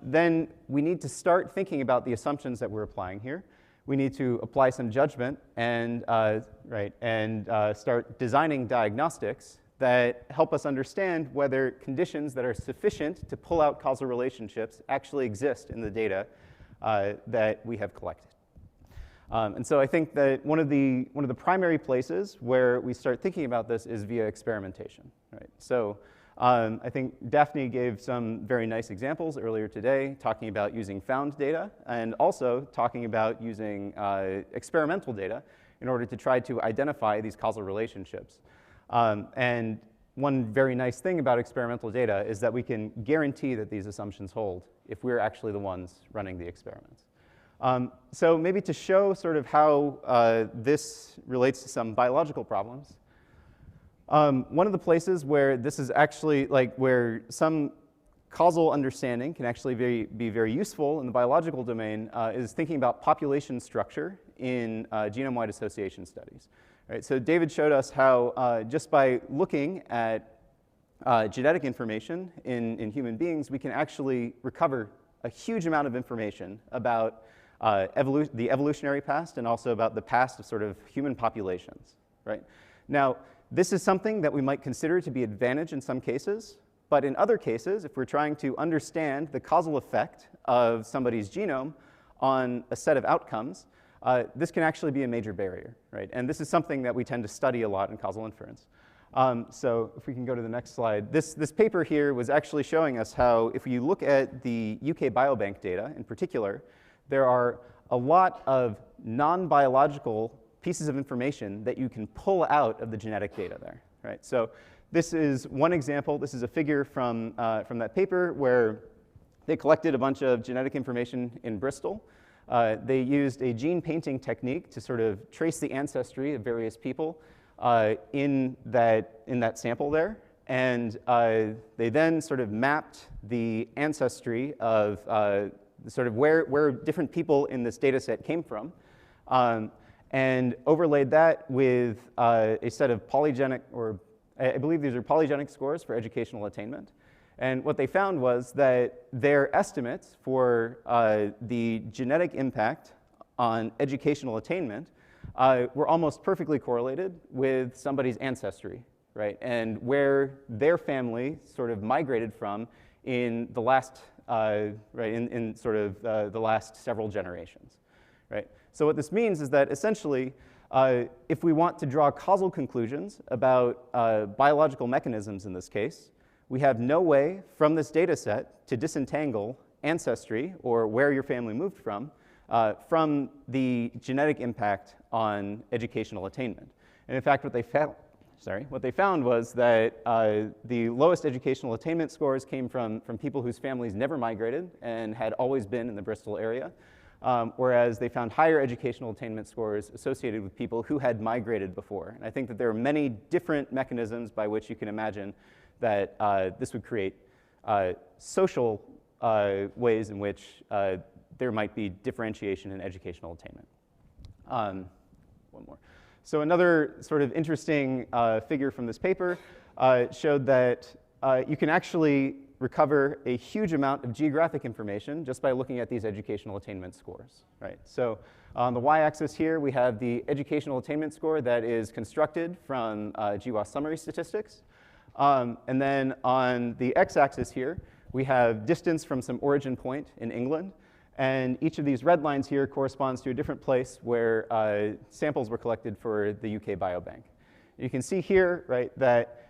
then we need to start thinking about the assumptions that we're applying here. We need to apply some judgment and, start designing diagnostics that help us understand whether conditions that are sufficient to pull out causal relationships actually exist in the data that we have collected. And so I think that one of the primary places where we start thinking about this is via experimentation. Right? So I think Daphne gave some very nice examples earlier today, talking about using found data, and also talking about using experimental data in order to try to identify these causal relationships. And one very nice thing about experimental data is that we can guarantee that these assumptions hold if we're actually the ones running the experiments. So maybe to show sort of how this relates to some biological problems, one of the places where this is actually where some causal understanding can actually be very useful in the biological domain is thinking about population structure in genome-wide association studies. Right? So David showed us how just by looking at genetic information in human beings, we can actually recover a huge amount of information about the evolutionary past and also about the past of sort of human populations. Right? Now, this is something that we might consider to be an advantage in some cases, but in other cases, if we're trying to understand the causal effect of somebody's genome on a set of outcomes, this can actually be a major barrier. Right? And this is something that we tend to study a lot in causal inference. So if we can go to the next slide. This paper here was actually showing us how if you look at the UK Biobank data in particular, there are a lot of non-biological pieces of information that you can pull out of the genetic data there. Right? So this is one example. This is a figure from that paper where they collected a bunch of genetic information in Bristol. They used a gene painting technique to sort of trace the ancestry of various people in that sample there. And they then sort of mapped the ancestry of sort of where different people in this data set came from, and overlaid that with a set of polygenic, or I believe these are polygenic scores for educational attainment. And what they found was that their estimates for the genetic impact on educational attainment were almost perfectly correlated with somebody's ancestry, right? And where their family sort of migrated from in the last, in sort of the last several generations, right? So what this means is that essentially, if we want to draw causal conclusions about biological mechanisms in this case, we have no way from this data set to disentangle ancestry, or where your family moved from the genetic impact on educational attainment. And in fact, what they found was that the lowest educational attainment scores came from people whose families never migrated and had always been in the Bristol area, whereas they found higher educational attainment scores associated with people who had migrated before. And I think that there are many different mechanisms by which you can imagine that this would create social ways in which there might be differentiation in educational attainment. One more. So another sort of interesting figure from this paper showed that you can actually recover a huge amount of geographic information just by looking at these educational attainment scores, right? So on the y-axis here, we have the educational attainment score that is constructed from GWAS summary statistics. And then on the x-axis here, we have distance from some origin point in England. And each of these red lines here corresponds to a different place where samples were collected for the UK Biobank. You can see here, right, that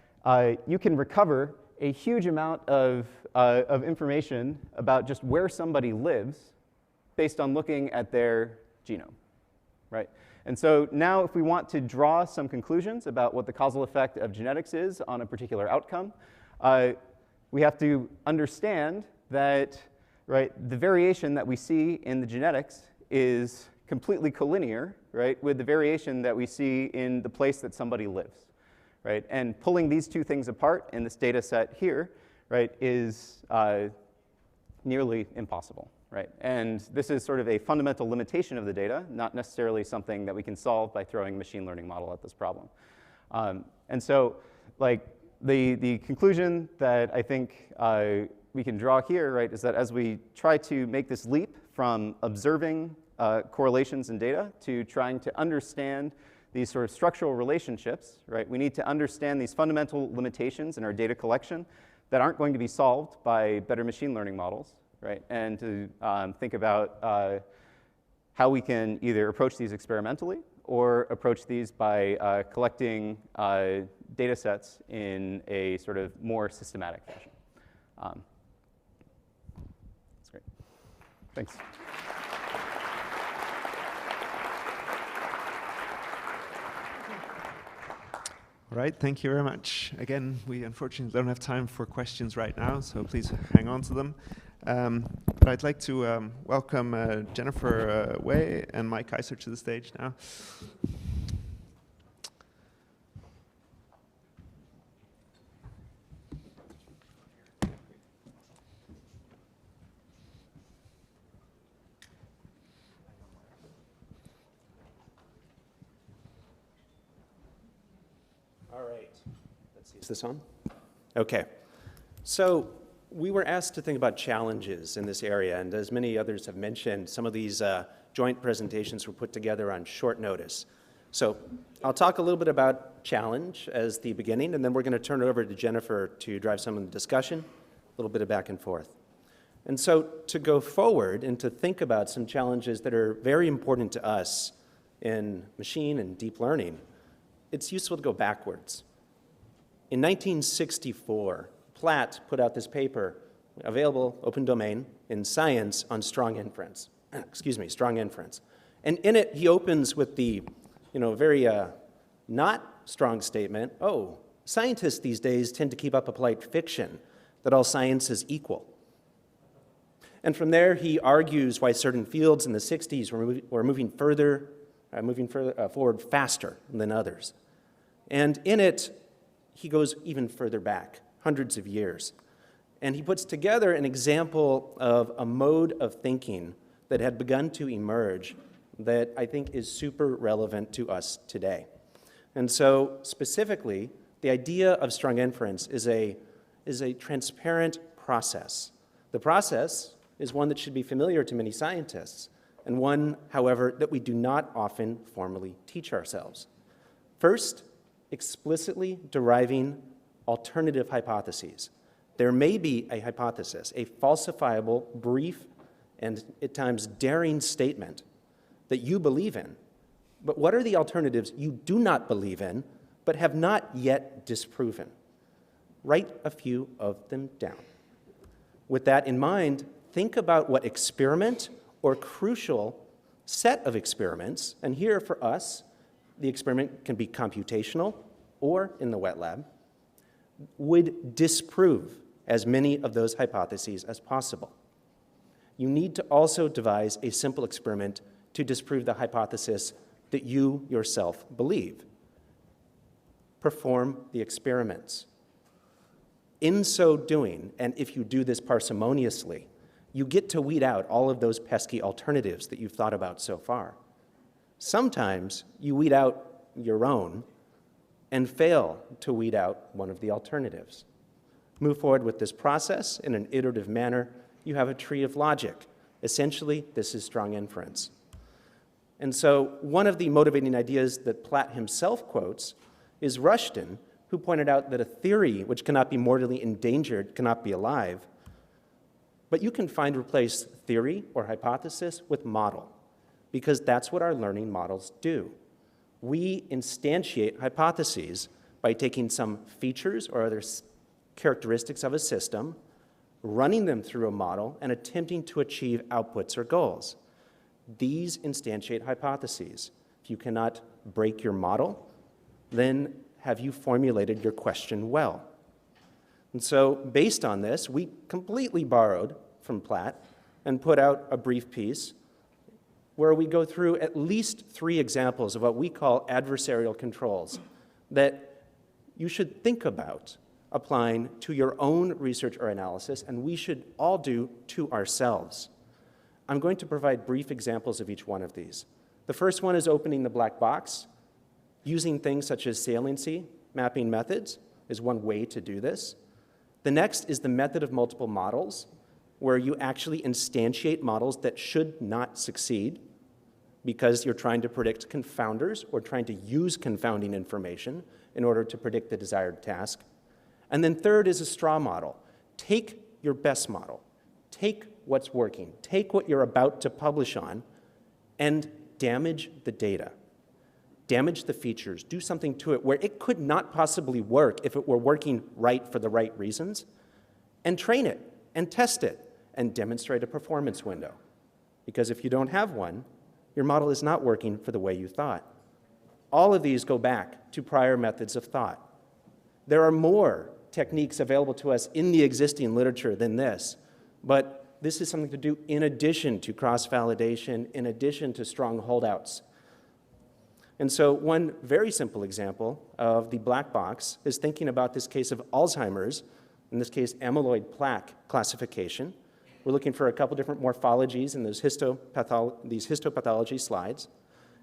you can recover a huge amount of information about just where somebody lives based on looking at their genome, right? And so now if we want to draw some conclusions about what the causal effect of genetics is on a particular outcome, we have to understand that, right, the variation that we see in the genetics is completely collinear, right, with the variation that we see in the place that somebody lives, right? And pulling these two things apart in this data set here, right, is nearly impossible, right? And this is sort of a fundamental limitation of the data, not necessarily something that we can solve by throwing a machine learning model at this problem. And so, like, the conclusion that I think we can draw here, right, is that as we try to make this leap from observing correlations in data to trying to understand these sort of structural relationships, right, we need to understand these fundamental limitations in our data collection that aren't going to be solved by better machine learning models, right, and to think about how we can either approach these experimentally or approach these by collecting data sets in a sort of more systematic fashion. That's great. Thanks. All right, thank you very much. Again, we unfortunately don't have time for questions right now, so please hang on to them. But I'd like to welcome Jennifer Wei and Mike Keiser to the stage now. All right. Let's see. Is this on? Okay. So we were asked to think about challenges in this area, and as many others have mentioned, some of these joint presentations were put together on short notice. So I'll talk a little bit about challenge as the beginning, and then we're going to turn it over to Jennifer to drive some of the discussion, a little bit of back and forth. And so to go forward and to think about some challenges that are very important to us in machine and deep learning, it's useful to go backwards. In 1964, Platt put out this paper, available, open domain, in Science on strong inference. Strong inference. And in it, he opens with the, very not strong statement, oh, scientists these days tend to keep up a polite fiction that all science is equal. And from there, he argues why certain fields in the 60s were moving forward faster than others. And in it, he goes even further back, hundreds of years. And he puts together an example of a mode of thinking that had begun to emerge that I think is super relevant to us today. And so specifically, the idea of strong inference is a transparent process. The process is one that should be familiar to many scientists. and one, however, that we do not often formally teach ourselves. First, explicitly deriving alternative hypotheses. There may be a hypothesis, a falsifiable, brief, and at times daring statement that you believe in. But what are the alternatives you do not believe in, but have not yet disproven? Write a few of them down. With that in mind, think about what experiment or crucial set of experiments, and here for us, the experiment can be computational or in the wet lab, would disprove as many of those hypotheses as possible. You need to also devise a simple experiment to disprove the hypothesis that you yourself believe. Perform the experiments. In so doing, and if you do this parsimoniously, you get to weed out all of those pesky alternatives that you've thought about so far. Sometimes you weed out your own and fail to weed out one of the alternatives. Move forward with this process in an iterative manner. You have a tree of logic. Essentially, this is strong inference. And so one of the motivating ideas that Platt himself quotes is Rushton, who pointed out that a theory which cannot be mortally endangered cannot be alive. But you can find replace theory or hypothesis with model, because that's what our learning models do. We instantiate hypotheses by taking some features or other characteristics of a system, running them through a model, and attempting to achieve outputs or goals. These instantiate hypotheses. If you cannot break your model, then have you formulated your question well? And so based on this, we completely borrowed from Platt and put out a brief piece where we go through at least 3 examples of what we call adversarial controls that you should think about applying to your own research or analysis, and we should all do to ourselves. I'm going to provide brief examples of each one of these. The first one is opening the black box. Using things such as saliency mapping methods is one way to do this. The next is the method of multiple models, where you actually instantiate models that should not succeed because you're trying to predict confounders or trying to use confounding information in order to predict the desired task. And then third is a straw model. Take your best model. Take what's working. Take what you're about to publish on and damage the data. Damage the features. Do something to it where it could not possibly work if it were working right for the right reasons. And train it and test it and demonstrate a performance window. Because if you don't have one, your model is not working for the way you thought. All of these go back to prior methods of thought. There are more techniques available to us in the existing literature than this, but this is something to do in addition to cross-validation, in addition to strong holdouts. And so one very simple example of the black box is thinking about this case of Alzheimer's, in this case amyloid plaque classification. We're looking for a couple different morphologies in those these histopathology slides.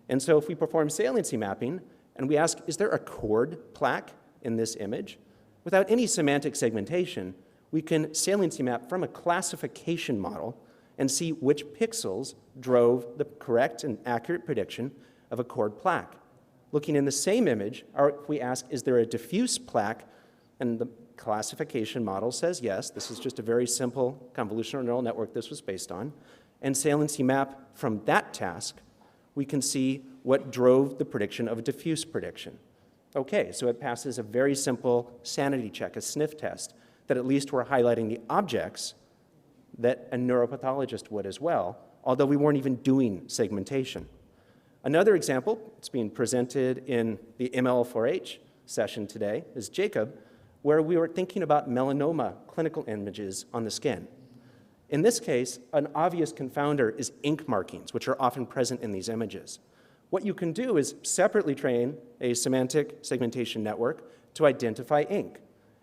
And so if we perform saliency mapping and we ask, is there a cord plaque in this image? Without any semantic segmentation, we can saliency map from a classification model and see which pixels drove the correct and accurate prediction of a cord plaque. Looking in the same image, if we ask, is there a diffuse plaque? And the classification model says yes. This is just a very simple convolutional neural network this was based on. And saliency map from that task, we can see what drove the prediction of a diffuse prediction. Okay, so it passes a very simple sanity check, a sniff test, that at least we're highlighting the objects that a neuropathologist would as well, although we weren't even doing segmentation. Another example, it's being presented in the ML4H session today, is Jacob, where we were thinking about melanoma clinical images on the skin. In this case, an obvious confounder is ink markings, which are often present in these images. What you can do is separately train a semantic segmentation network to identify ink.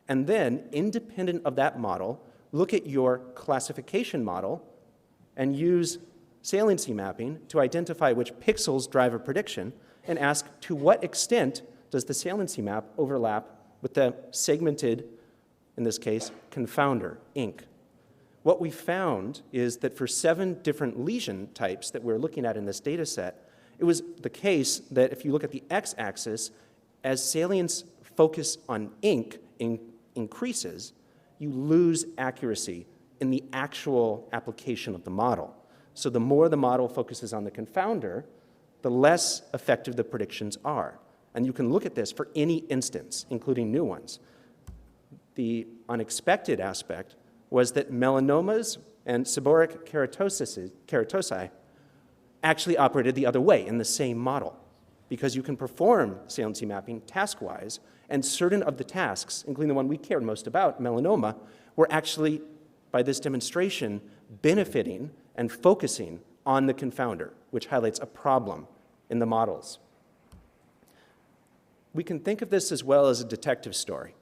And then, independent of that model, look at your classification model and use saliency mapping to identify which pixels drive a prediction and ask to what extent does the saliency map overlap with the segmented, in this case, confounder, ink. what we found is that for 7 different lesion types that we're looking at in this data set, it was the case that if you look at the x-axis, as salience focus on ink increases, you lose accuracy in the actual application of the model. So the more the model focuses on the confounder, the less effective the predictions are. And you can look at this for any instance, including new ones. The unexpected aspect was that melanomas and seborrheic keratosi actually operated the other way in the same model, because you can perform saliency mapping task-wise, and certain of the tasks, including the one we cared most about, melanoma, were actually, by this demonstration, benefiting and focusing on the confounder, which highlights a problem in the models. We can think of this as well as a detective story,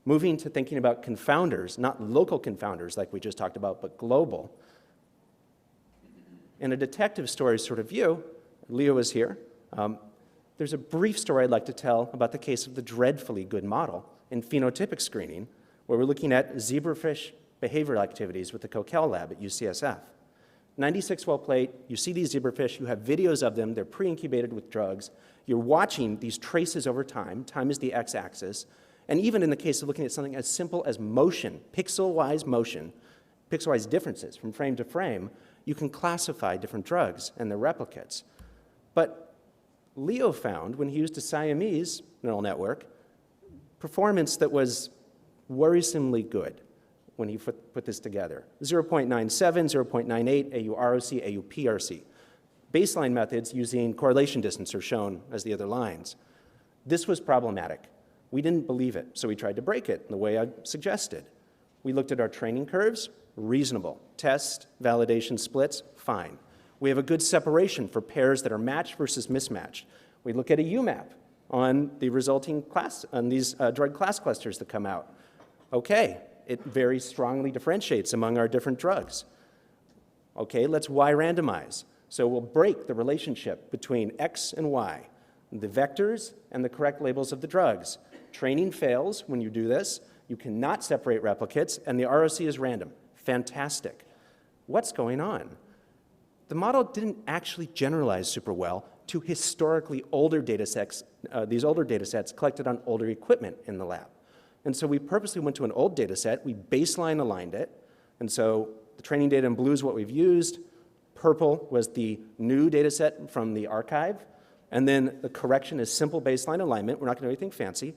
moving to thinking about confounders, not local confounders like we just talked about, but global. In a detective story sort of view, Leo is here. There's a brief story I'd like to tell about the case of the dreadfully good model in phenotypic screening, where we're looking at zebrafish behavioral activities with the Coquel lab at UCSF. 96 well plate, you see these zebrafish, you have videos of them, they're pre-incubated with drugs. You're watching these traces over time. Time is the x-axis. And even in the case of looking at something as simple as motion, pixel-wise motion, pixel-wise differences from frame to frame, you can classify different drugs and their replicates. But Leo found, when he used a Siamese neural network, performance that was worrisomely good when he put this together. 0.97, 0.98, AU-ROC, AU-PRC. Baseline methods using correlation distance are shown as the other lines. This was problematic. We didn't believe it, so we tried to break it in the way I suggested. We looked at our training curves, reasonable. Test, validation splits, fine. We have a good separation for pairs that are matched versus mismatched. We look at a UMAP on the resulting class, on these drug class clusters that come out. Okay, it very strongly differentiates among our different drugs. Okay, let's Y randomize. So we'll break the relationship between X and Y, the vectors and the correct labels of the drugs. Training fails when you do this. You cannot separate replicates, and the ROC is random. Fantastic. What's going on? The model didn't actually generalize super well to historically older data sets, these older data sets collected on older equipment in the lab. And so we purposely went to an old data set, we baseline aligned it, and so the training data in blue is what we've used, purple was the new data set from the archive, and then the correction is simple baseline alignment, we're not gonna do anything fancy.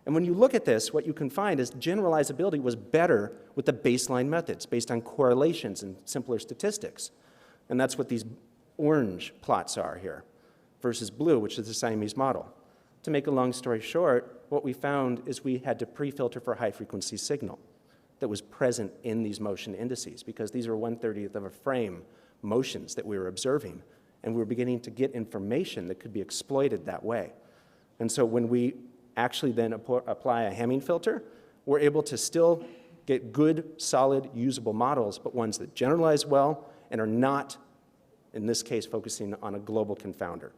And when you look at this, what you can find is generalizability was better with the baseline methods based on correlations and simpler statistics. And that's what these orange plots are here versus blue, which is the Siamese model. To make a long story short, what we found is we had to pre-filter for high-frequency signal that was present in these motion indices, because these are 1/30th of a frame motions that we were observing, and we were beginning to get information that could be exploited that way. And so when we actually then apply a Hamming filter, we're able to still get good, solid, usable models, but ones that generalize well and are not, in this case, focusing on a global confounder.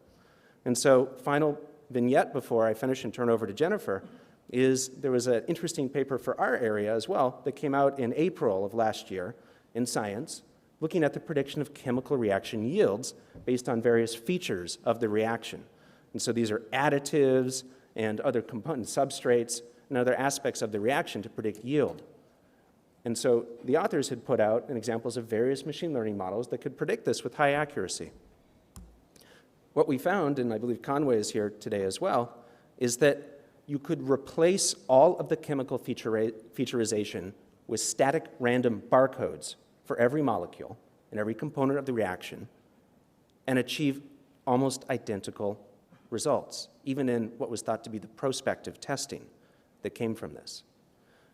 And so final vignette before I finish and turn over to Jennifer is there was an interesting paper for our area as well that came out in April of last year in Science, looking at the prediction of chemical reaction yields based on various features of the reaction. And so these are additives and other component substrates and other aspects of the reaction to predict yield. And so the authors had put out examples of various machine learning models that could predict this with high accuracy. What we found, and I believe Conway is here today as well, is that you could replace all of the chemical featurization with static random barcodes for every molecule and every component of the reaction and achieve almost identical results, even in what was thought to be the prospective testing that came from this.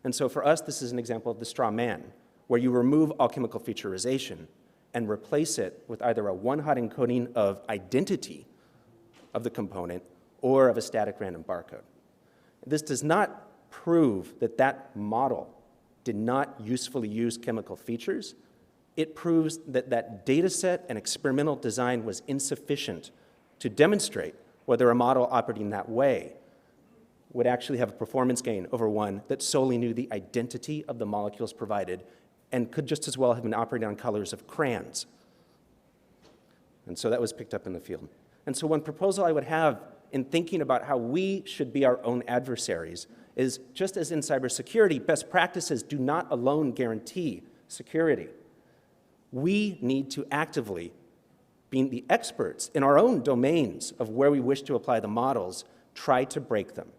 And so for us, this is an example of the straw man, where you remove all chemical featurization and replace it with either a one-hot encoding of identity of the component or of a static random barcode. This does not prove that that model did not usefully use chemical features. It proves that that data set and experimental design was insufficient to demonstrate whether a model operating that way would actually have a performance gain over one that solely knew the identity of the molecules provided and could just as well have been operating on colors of crayons. And so that was picked up in the field. And so one proposal I would have in thinking about how we should be our own adversaries is, just as in cybersecurity, best practices do not alone guarantee security. We need to actively, being the experts in our own domains of where we wish to apply the models, try to break them.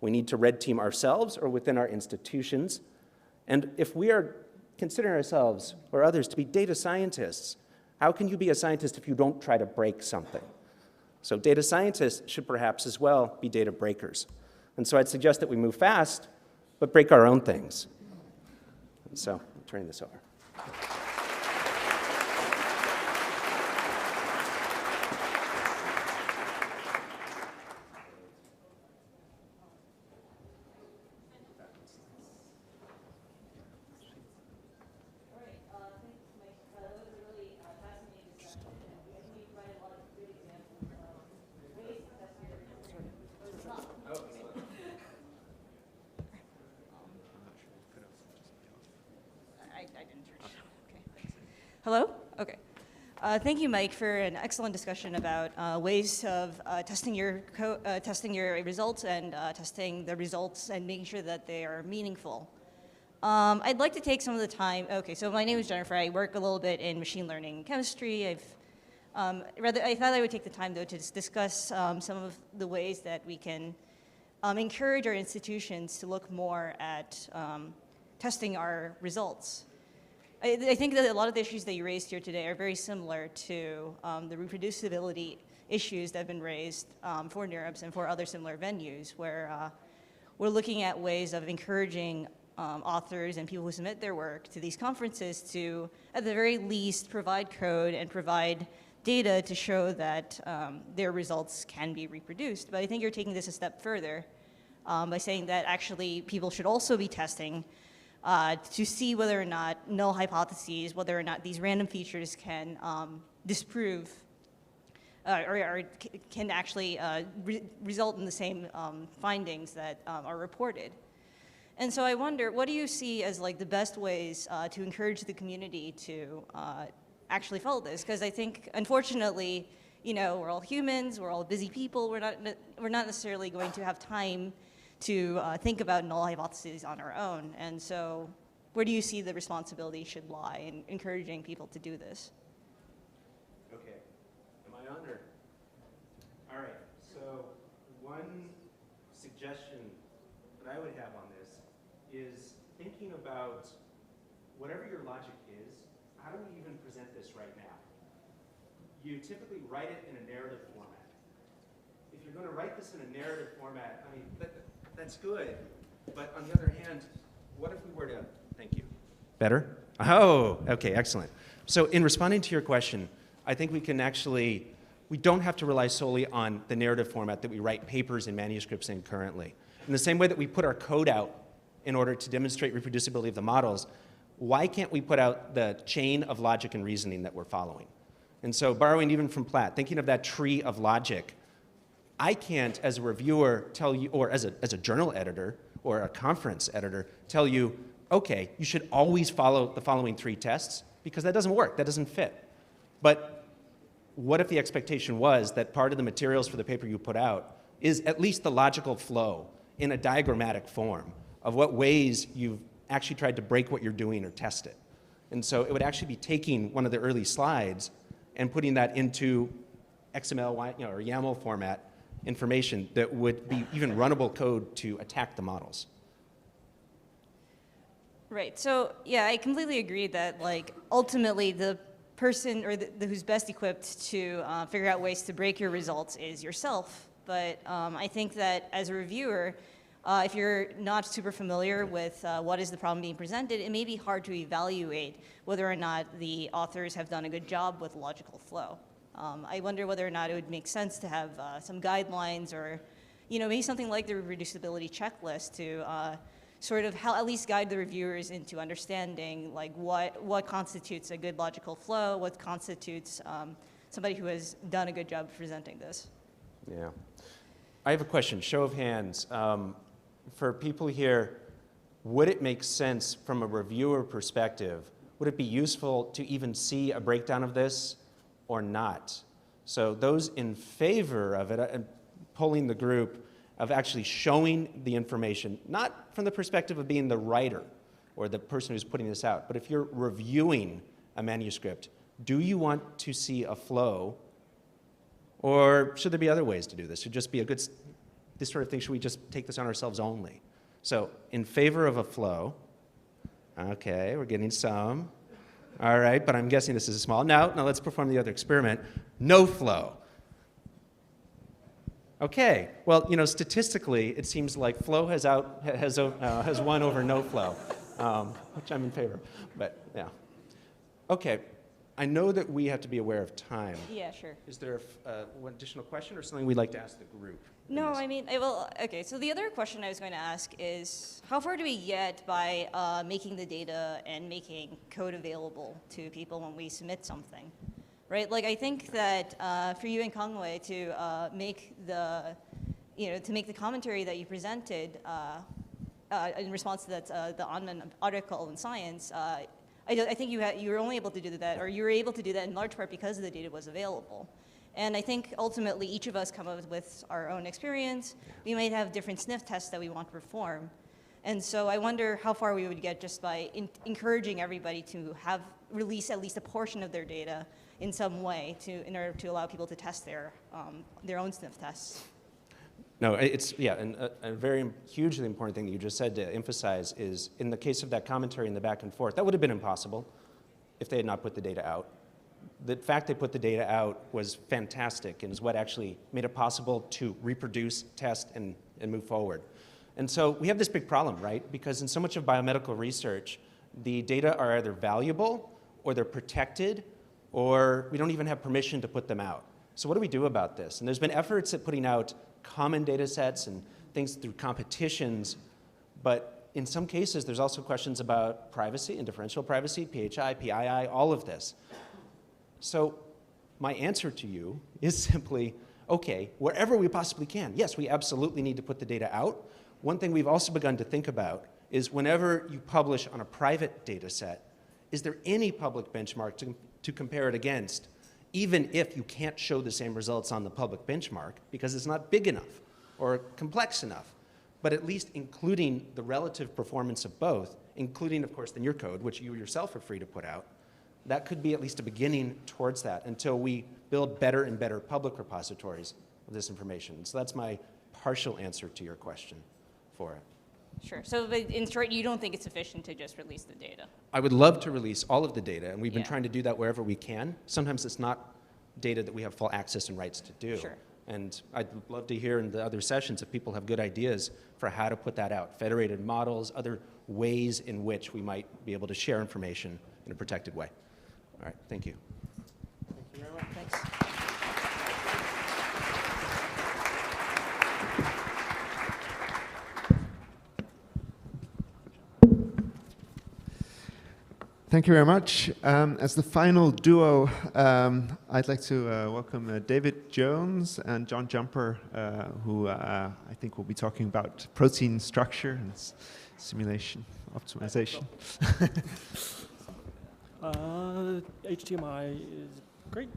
We need to red team ourselves or within our institutions. And if we are considering ourselves or others to be data scientists, how can you be a scientist if you don't try to break something? So data scientists should perhaps as well be data breakers. And so I'd suggest that we move fast, but break our own things. And so I'm turning this over. Hello? Okay. Thank you, Mike, for an excellent discussion about ways of testing your results and testing the results and making sure that they are meaningful. I'd like to take some of the time. Okay, so my name is Jennifer. I work a little bit in machine learning and chemistry. I thought I would take the time, though, to discuss some of the ways that we can encourage our institutions to look more at testing our results. I think that a lot of the issues that you raised here today are very similar to the reproducibility issues that have been raised for NeurIPS and for other similar venues, where we're looking at ways of encouraging authors and people who submit their work to these conferences to, at the very least, provide code and provide data to show that their results can be reproduced. But I think you're taking this a step further by saying that actually people should also be testing to see whether or not null hypotheses, whether or not these random features can disprove or can actually result in the same findings that are reported. And so I wonder, what do you see as like the best ways to encourage the community to actually follow this? Because I think, unfortunately, you know, we're all humans, we're all busy people, we're not necessarily going to have time to think about null hypotheses on our own. And so where do you see the responsibility should lie in encouraging people to do this? Okay. Am I on or? All right. So one suggestion that I would have on this is thinking about whatever your logic is, how do we even present this right now? You typically write it in a narrative format. If you're going to write this in a narrative format, I mean, that's good. But on the other hand, what if we were to, thank you. Better? Oh, okay, excellent. So in responding to your question, I think we can actually, we don't have to rely solely on the narrative format that we write papers and manuscripts in currently. In the same way that we put our code out in order to demonstrate reproducibility of the models, why can't we put out the chain of logic and reasoning that we're following? And so borrowing even from Platt, thinking of that tree of logic, I can't, as a reviewer, tell you, or as a journal editor or a conference editor, tell you, okay, you should always follow the following 3 tests, because that doesn't work, that doesn't fit. But what if the expectation was that part of the materials for the paper you put out is at least the logical flow in a diagrammatic form of what ways you've actually tried to break what you're doing or test it. And so it would actually be taking one of the early slides and putting that into XML or YAML format information that would be even runnable code to attack the models. Right. So yeah, I completely agree that like ultimately the person or who's best equipped to figure out ways to break your results is yourself. But I think that as a reviewer, if you're not super familiar with what is the problem being presented, it may be hard to evaluate whether or not the authors have done a good job with logical flow. I wonder whether or not it would make sense to have some guidelines or, you know, maybe something like the reproducibility checklist to sort of at least guide the reviewers into understanding like what constitutes a good logical flow, what constitutes somebody who has done a good job of presenting this. Yeah. I have a question, show of hands. For people here, would it make sense from a reviewer perspective would it be useful to even see a breakdown of this or not? So those in favor of it, and polling the group of actually showing the information, not from the perspective of being the writer or the person who's putting this out, but if you're reviewing a manuscript, do you want to see a flow, or should there be other ways to do this? Should just be a good, this sort of thing, should we just take this on ourselves only? So in favor of a flow, okay, we're getting some. All right, but I'm guessing this is a small. Now let's perform the other experiment. No flow. Okay, well, you know, statistically, it seems like flow has won over no flow, which I'm in favor of, but yeah. Okay, I know that we have to be aware of time. Yeah, sure. Is there one additional question or something we'd like to ask the group? No, I mean, well, okay, so the other question I was going to ask is, how far do we get by making the data and making code available to people when we submit something? Right, like I think that for you and Conway to make the, to make the commentary that you presented in response to that the Onman article in Science, I think you were only able to do that, or you were able to do that in large part because the data was available. And I think ultimately each of us come up with our own experience. We might have different sniff tests that we want to perform. And so I wonder how far we would get just by encouraging everybody to release at least a portion of their data in some way in order to allow people to test their own sniff tests. No, it's, yeah, and a very hugely important thing that you just said to emphasize is in the case of that commentary in the back and forth, that would have been impossible if they had not put the data out. The fact they put the data out was fantastic and is what actually made it possible to reproduce, test, and move forward. And so we have this big problem, right? Because in so much of biomedical research, the data are either valuable or they're protected or we don't even have permission to put them out. So what do we do about this? And there's been efforts at putting out common data sets and things through competitions, but in some cases there's also questions about privacy and differential privacy, PHI, PII, all of this. So my answer to you is simply, okay, wherever we possibly can, yes, we absolutely need to put the data out. One thing we've also begun to think about is whenever you publish on a private data set, is there any public benchmark to compare it against, even if you can't show the same results on the public benchmark because it's not big enough or complex enough, but at least including the relative performance of both, including, of course, the NeurIPS code, which you yourself are free to put out. That could be at least a beginning towards that until we build better and better public repositories of this information. So that's my partial answer to your question for it. Sure. So in short, you don't think it's sufficient to just release the data? I would love to release all of the data, and we've been trying to do that wherever we can. Sometimes it's not data that we have full access and rights to do. Sure. And I'd love to hear in the other sessions if people have good ideas for how to put that out. Federated models, other ways in which we might be able to share information in a protected way. All right, thank you. Thank you very much. Thanks. Thank you very much. As the final duo, I'd like to welcome David Jones and John Jumper, who I think will be talking about protein structure and simulation optimization. HTMI is great.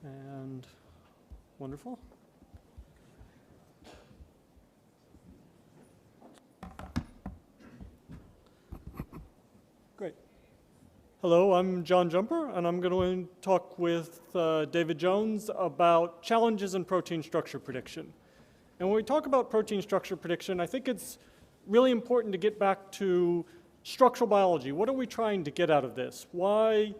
And wonderful. Great. Hello, I'm John Jumper, and I'm going to talk with David Jones about challenges in protein structure prediction. And when we talk about protein structure prediction, I think it's really important to get back to structural biology. What are we trying to get out of this? Why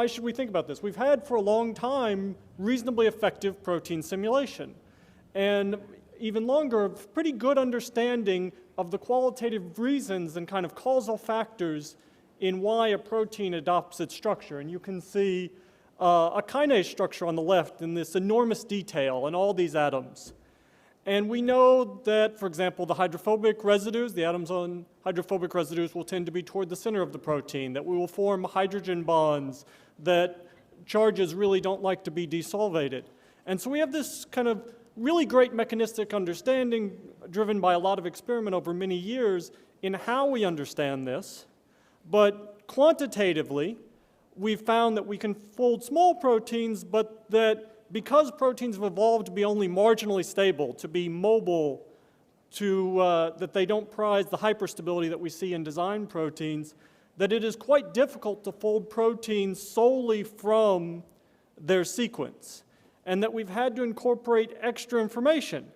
should we think about this? We've had for a long time reasonably effective protein simulation, and even longer, a pretty good understanding of the qualitative reasons and kind of causal factors in why a protein adopts its structure. And you can see a kinase structure on the left in this enormous detail in all these atoms. And we know that, for example, the hydrophobic residues, the atoms on hydrophobic residues will tend to be toward the center of the protein, that we will form hydrogen bonds, that charges really don't like to be desolvated. And so we have this kind of really great mechanistic understanding driven by a lot of experiment over many years in how we understand this. But quantitatively, we've found that we can fold small proteins, but that because proteins have evolved to be only marginally stable, to be mobile, that they don't prize the hyperstability that we see in design proteins, that it is quite difficult to fold proteins solely from their sequence, and that we've had to incorporate extra information.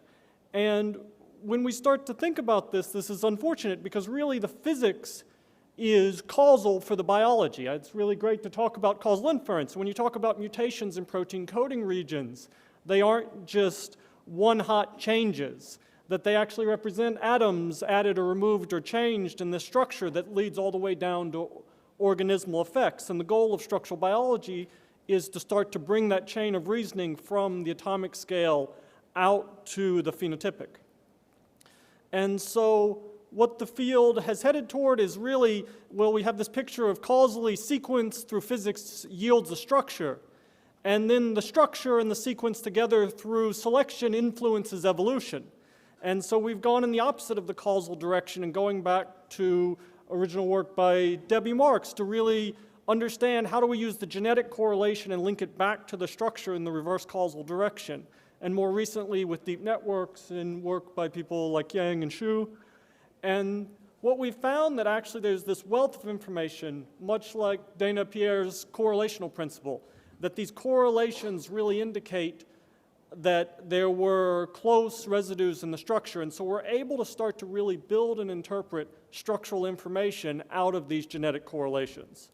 And when we start to think about this, this is unfortunate because really the physics is causal for the biology. It's really great to talk about causal inference. When you talk about mutations in protein coding regions, they aren't just one-hot changes, that they actually represent atoms added or removed or changed in this structure that leads all the way down to organismal effects. And the goal of structural biology is to start to bring that chain of reasoning from the atomic scale out to the phenotypic. And so what the field has headed toward is really, well, we have this picture of causally sequence through physics yields a structure, and then the structure and the sequence together through selection influences evolution. And so we've gone in the opposite of the causal direction and going back to original work by Debbie Marks to really understand how do we use the genetic correlation and link it back to the structure in the reverse causal direction. And more recently with deep networks and work by people like Yang and Xu. And what we found that actually there's this wealth of information, much like Dana Pierre's correlational principle, that these correlations really indicate that there were close residues in the structure. And so we're able to start to really build and interpret structural information out of these genetic correlations.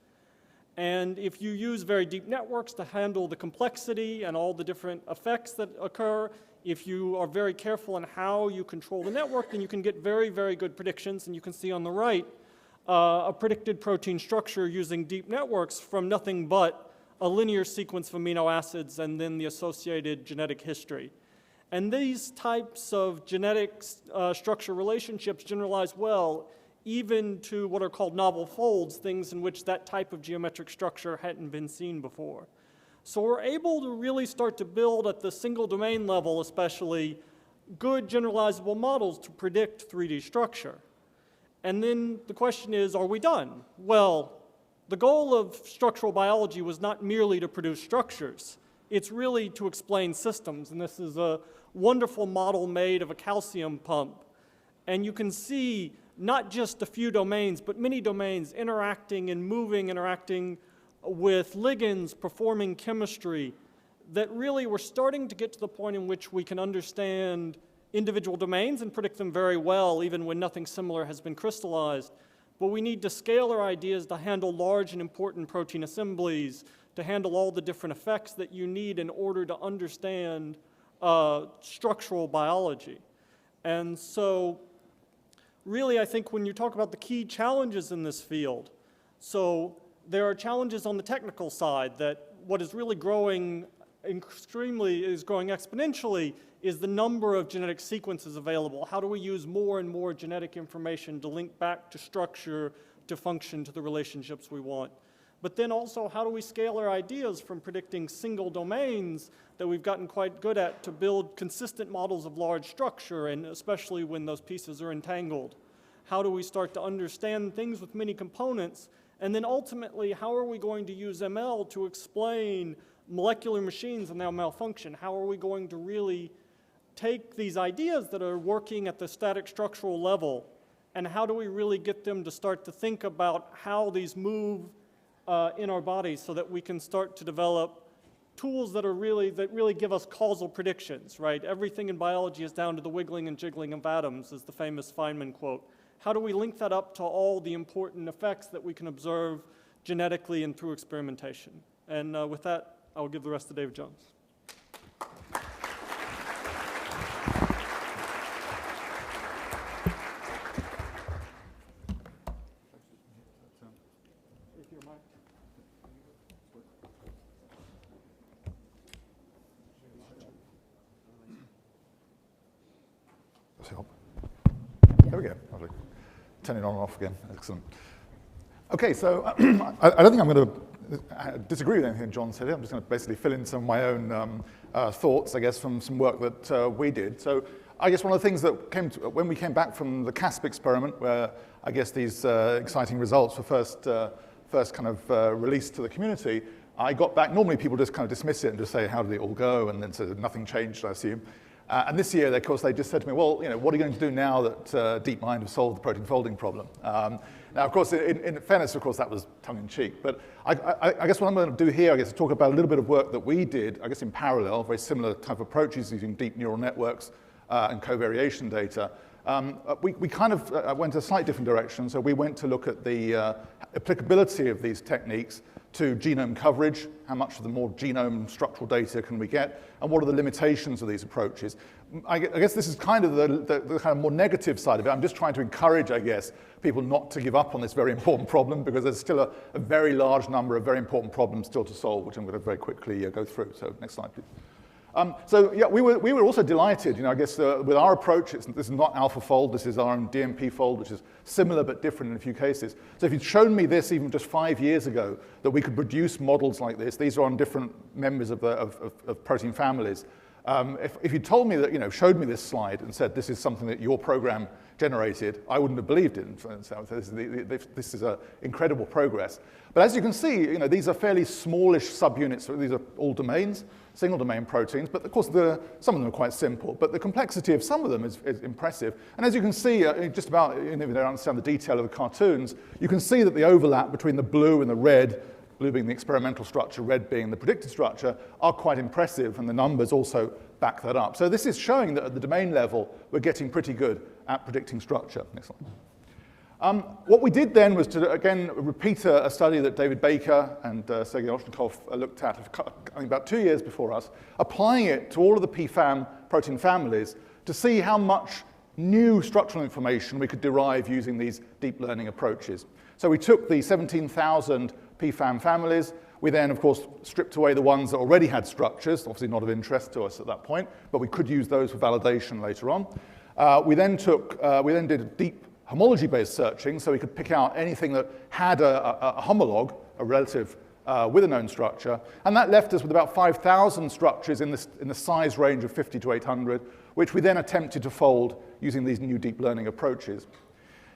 And if you use very deep networks to handle the complexity and all the different effects that occur, if you are very careful in how you control the network, then you can get very, very good predictions. And you can see on the right a predicted protein structure using deep networks from nothing but a linear sequence of amino acids and then the associated genetic history. And these types of genetic structure relationships generalize well even to what are called novel folds, things in which that type of geometric structure hadn't been seen before. So we're able to really start to build at the single domain level, especially, good generalizable models to predict 3D structure. And then the question is, are we done? Well, the goal of structural biology was not merely to produce structures. It's really to explain systems. And this is a wonderful model made of a calcium pump. And you can see not just a few domains, but many domains interacting and moving, interacting with ligands, performing chemistry, that really we're starting to get to the point in which we can understand individual domains and predict them very well, even when nothing similar has been crystallized. But we need to scale our ideas to handle large and important protein assemblies, to handle all the different effects that you need in order to understand structural biology. And so really, I think when you talk about the key challenges in this field, so there are challenges on the technical side that what is really growing growing exponentially is the number of genetic sequences available. How do we use more and more genetic information to link back to structure, to function, to the relationships we want? But then also, how do we scale our ideas from predicting single domains that we've gotten quite good at to build consistent models of large structure, and especially when those pieces are entangled? How do we start to understand things with many components? And then ultimately, how are we going to use ML to explain molecular machines and their malfunction? How are we going to really take these ideas that are working at the static structural level, and how do we really get them to start to think about how these move in our bodies so that we can start to develop tools that really give us causal predictions, right? Everything in biology is down to the wiggling and jiggling of atoms, is the famous Feynman quote. How do we link that up to all the important effects that we can observe genetically and through experimentation? And with that, I will give the rest to David Jones. turn it on and off again. Excellent. Okay, so I don't think I'm going to disagree with anything John said here. I'm just going to basically fill in some of my own thoughts, I guess, from some work that we did. So I guess one of the things that came to, when we came back from the CASP experiment, where I guess these exciting results were first kind of released to the community, I got back. Normally people just kind of dismiss it and just say, how did it all go? And then say nothing changed, I assume. And this year, of course, they just said to me, well, what are you going to do now that DeepMind have solved the protein folding problem? Now, of course, in fairness, of course, that was tongue-in-cheek. But I guess what I'm going to do here, I guess, is talk about a little bit of work that we did, I guess, in parallel, very similar type of approaches using deep neural networks and covariation data. We kind of went a slightly different direction. So we went to look at the applicability of these techniques to genome coverage, how much of the more genome structural data can we get, and what are the limitations of these approaches. I guess this is kind of the kind of more negative side of it. I'm just trying to encourage, I guess, people not to give up on this very important problem, because there's still a very large number of very important problems still to solve, which I'm going to very quickly go through. So next slide, please. So yeah, we were also delighted, I guess, with our approach. This is not AlphaFold. This is our own DMPfold, which is similar but different in a few cases. So if you'd shown me this even just 5 years ago, that we could produce models like this, these are on different members of protein families. If you told me that, showed me this slide and said this is something that your program generated, I wouldn't have believed it. So this is incredible progress. But as you can see, these are fairly smallish subunits. So these are all domains, single domain proteins. But of course, some of them are quite simple. But the complexity of some of them is impressive. And as you can see, just about, if you don't understand the detail of the cartoons, you can see that the overlap between the blue and the red, blue being the experimental structure, red being the predicted structure, are quite impressive, and the numbers also back that up. So this is showing that at the domain level, we're getting pretty good at predicting structure. Next slide. What we did then was to, again, repeat a study that David Baker and Sergei Oshnikov looked at, I think, about 2 years before us, applying it to all of the PFAM protein families to see how much new structural information we could derive using these deep learning approaches. So we took the 17,000 PFAM families. We then, of course, stripped away the ones that already had structures, obviously not of interest to us at that point, but we could use those for validation later on. We then did a deep homology-based searching, so we could pick out anything that had a homologue, a relative with a known structure, and that left us with about 5,000 structures in the size range of 50 to 800, which we then attempted to fold using these new deep learning approaches.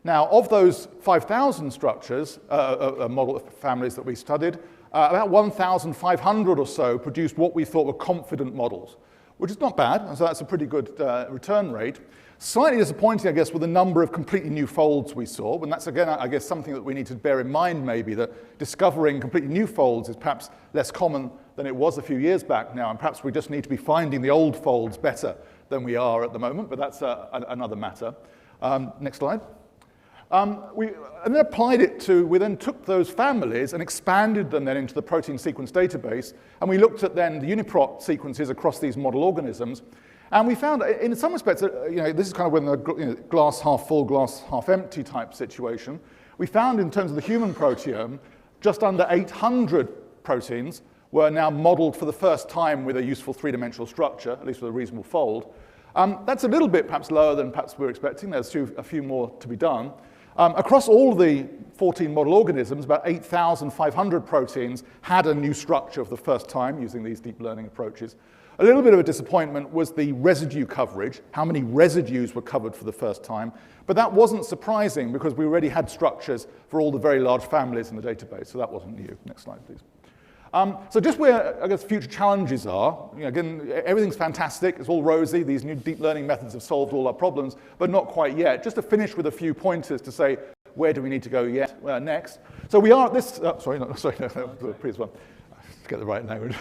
Now, of those 5,000 structures, model families that we studied, about 1,500 or so produced what we thought were confident models, which is not bad, and so that's a pretty good return rate. Slightly disappointing, I guess, with the number of completely new folds we saw, and that's, again, I guess, something that we need to bear in mind, maybe, that discovering completely new folds is perhaps less common than it was a few years back now, and perhaps we just need to be finding the old folds better than we are at the moment, but that's another matter. Next slide. We then applied it to, we then took those families and expanded them then into the protein sequence database, and we looked at then the uniprot sequences across these model organisms, and we found, in some respects, this is kind of when the glass half full, glass half empty type situation. We found in terms of the human proteome, just under 800 proteins were now modeled for the first time with a useful three-dimensional structure, at least with a reasonable fold. That's a little bit perhaps lower than perhaps we were expecting. There's a few more to be done. Across all the 14 model organisms, about 8,500 proteins had a new structure for the first time using these deep learning approaches. A little bit of a disappointment was the residue coverage, how many residues were covered for the first time. But that wasn't surprising because we already had structures for all the very large families in the database, so that wasn't new. Next slide, please. So just where, I guess, future challenges are, again, everything's fantastic, it's all rosy, these new deep learning methods have solved all our problems, but not quite yet. Just to finish with a few pointers to say, where do we need to go next? So we are at this, the previous one. Get the right language,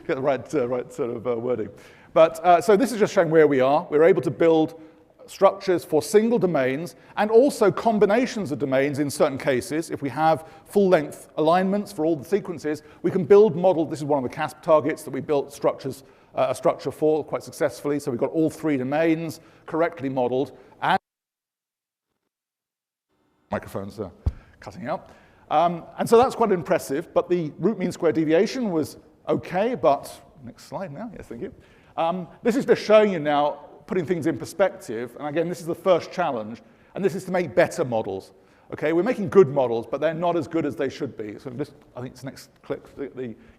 get the right sort of wording. But so this is just showing where we are. We're able to build structures for single domains and also combinations of domains in certain cases. If we have full-length alignments for all the sequences, we can build models. This is one of the CASP targets that we built a structure for quite successfully. So we've got all three domains correctly modeled. And microphones are cutting out. And so that's quite impressive, but the root mean square deviation was okay, but next slide now, yes, thank you. This is just showing you now, putting things in perspective, and again, this is the first challenge. And this is to make better models. Okay, we're making good models, but they're not as good as they should be. So this, I think it's next click.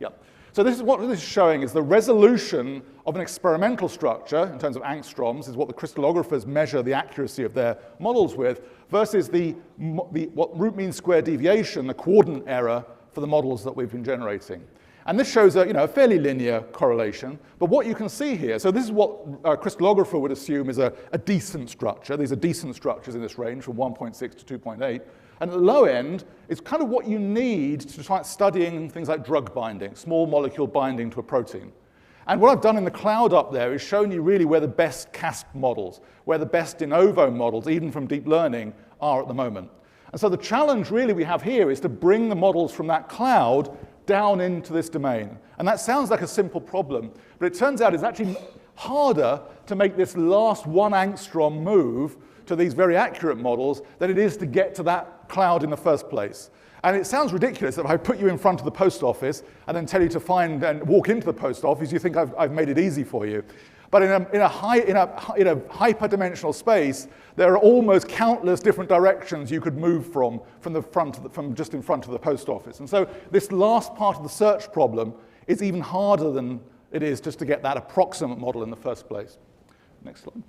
Yeah. So this is what this is showing is the resolution of an experimental structure in terms of angstroms is what the crystallographers measure the accuracy of their models with versus what root mean square deviation, the coordinate error for the models that we've been generating. And this shows a fairly linear correlation. But what you can see here, so this is what a crystallographer would assume is a decent structure. These are decent structures in this range from 1.6 to 2.8. And at the low end, it's kind of what you need to try studying things like drug binding, small molecule binding to a protein. And what I've done in the cloud up there is shown you really where the best CASP models, where the best de novo models, even from deep learning, are at the moment. And so the challenge really we have here is to bring the models from that cloud down into this domain. And that sounds like a simple problem, but it turns out it's actually harder to make this last 1 angstrom move to these very accurate models than it is to get to that cloud in the first place. And it sounds ridiculous that if I put you in front of the post office and then tell you to find and walk into the post office, you think I've made it easy for you. But in a hyperdimensional space, there are almost countless different directions you could move from just in front of the post office. And so this last part of the search problem is even harder than it is just to get that approximate model in the first place. Next slide.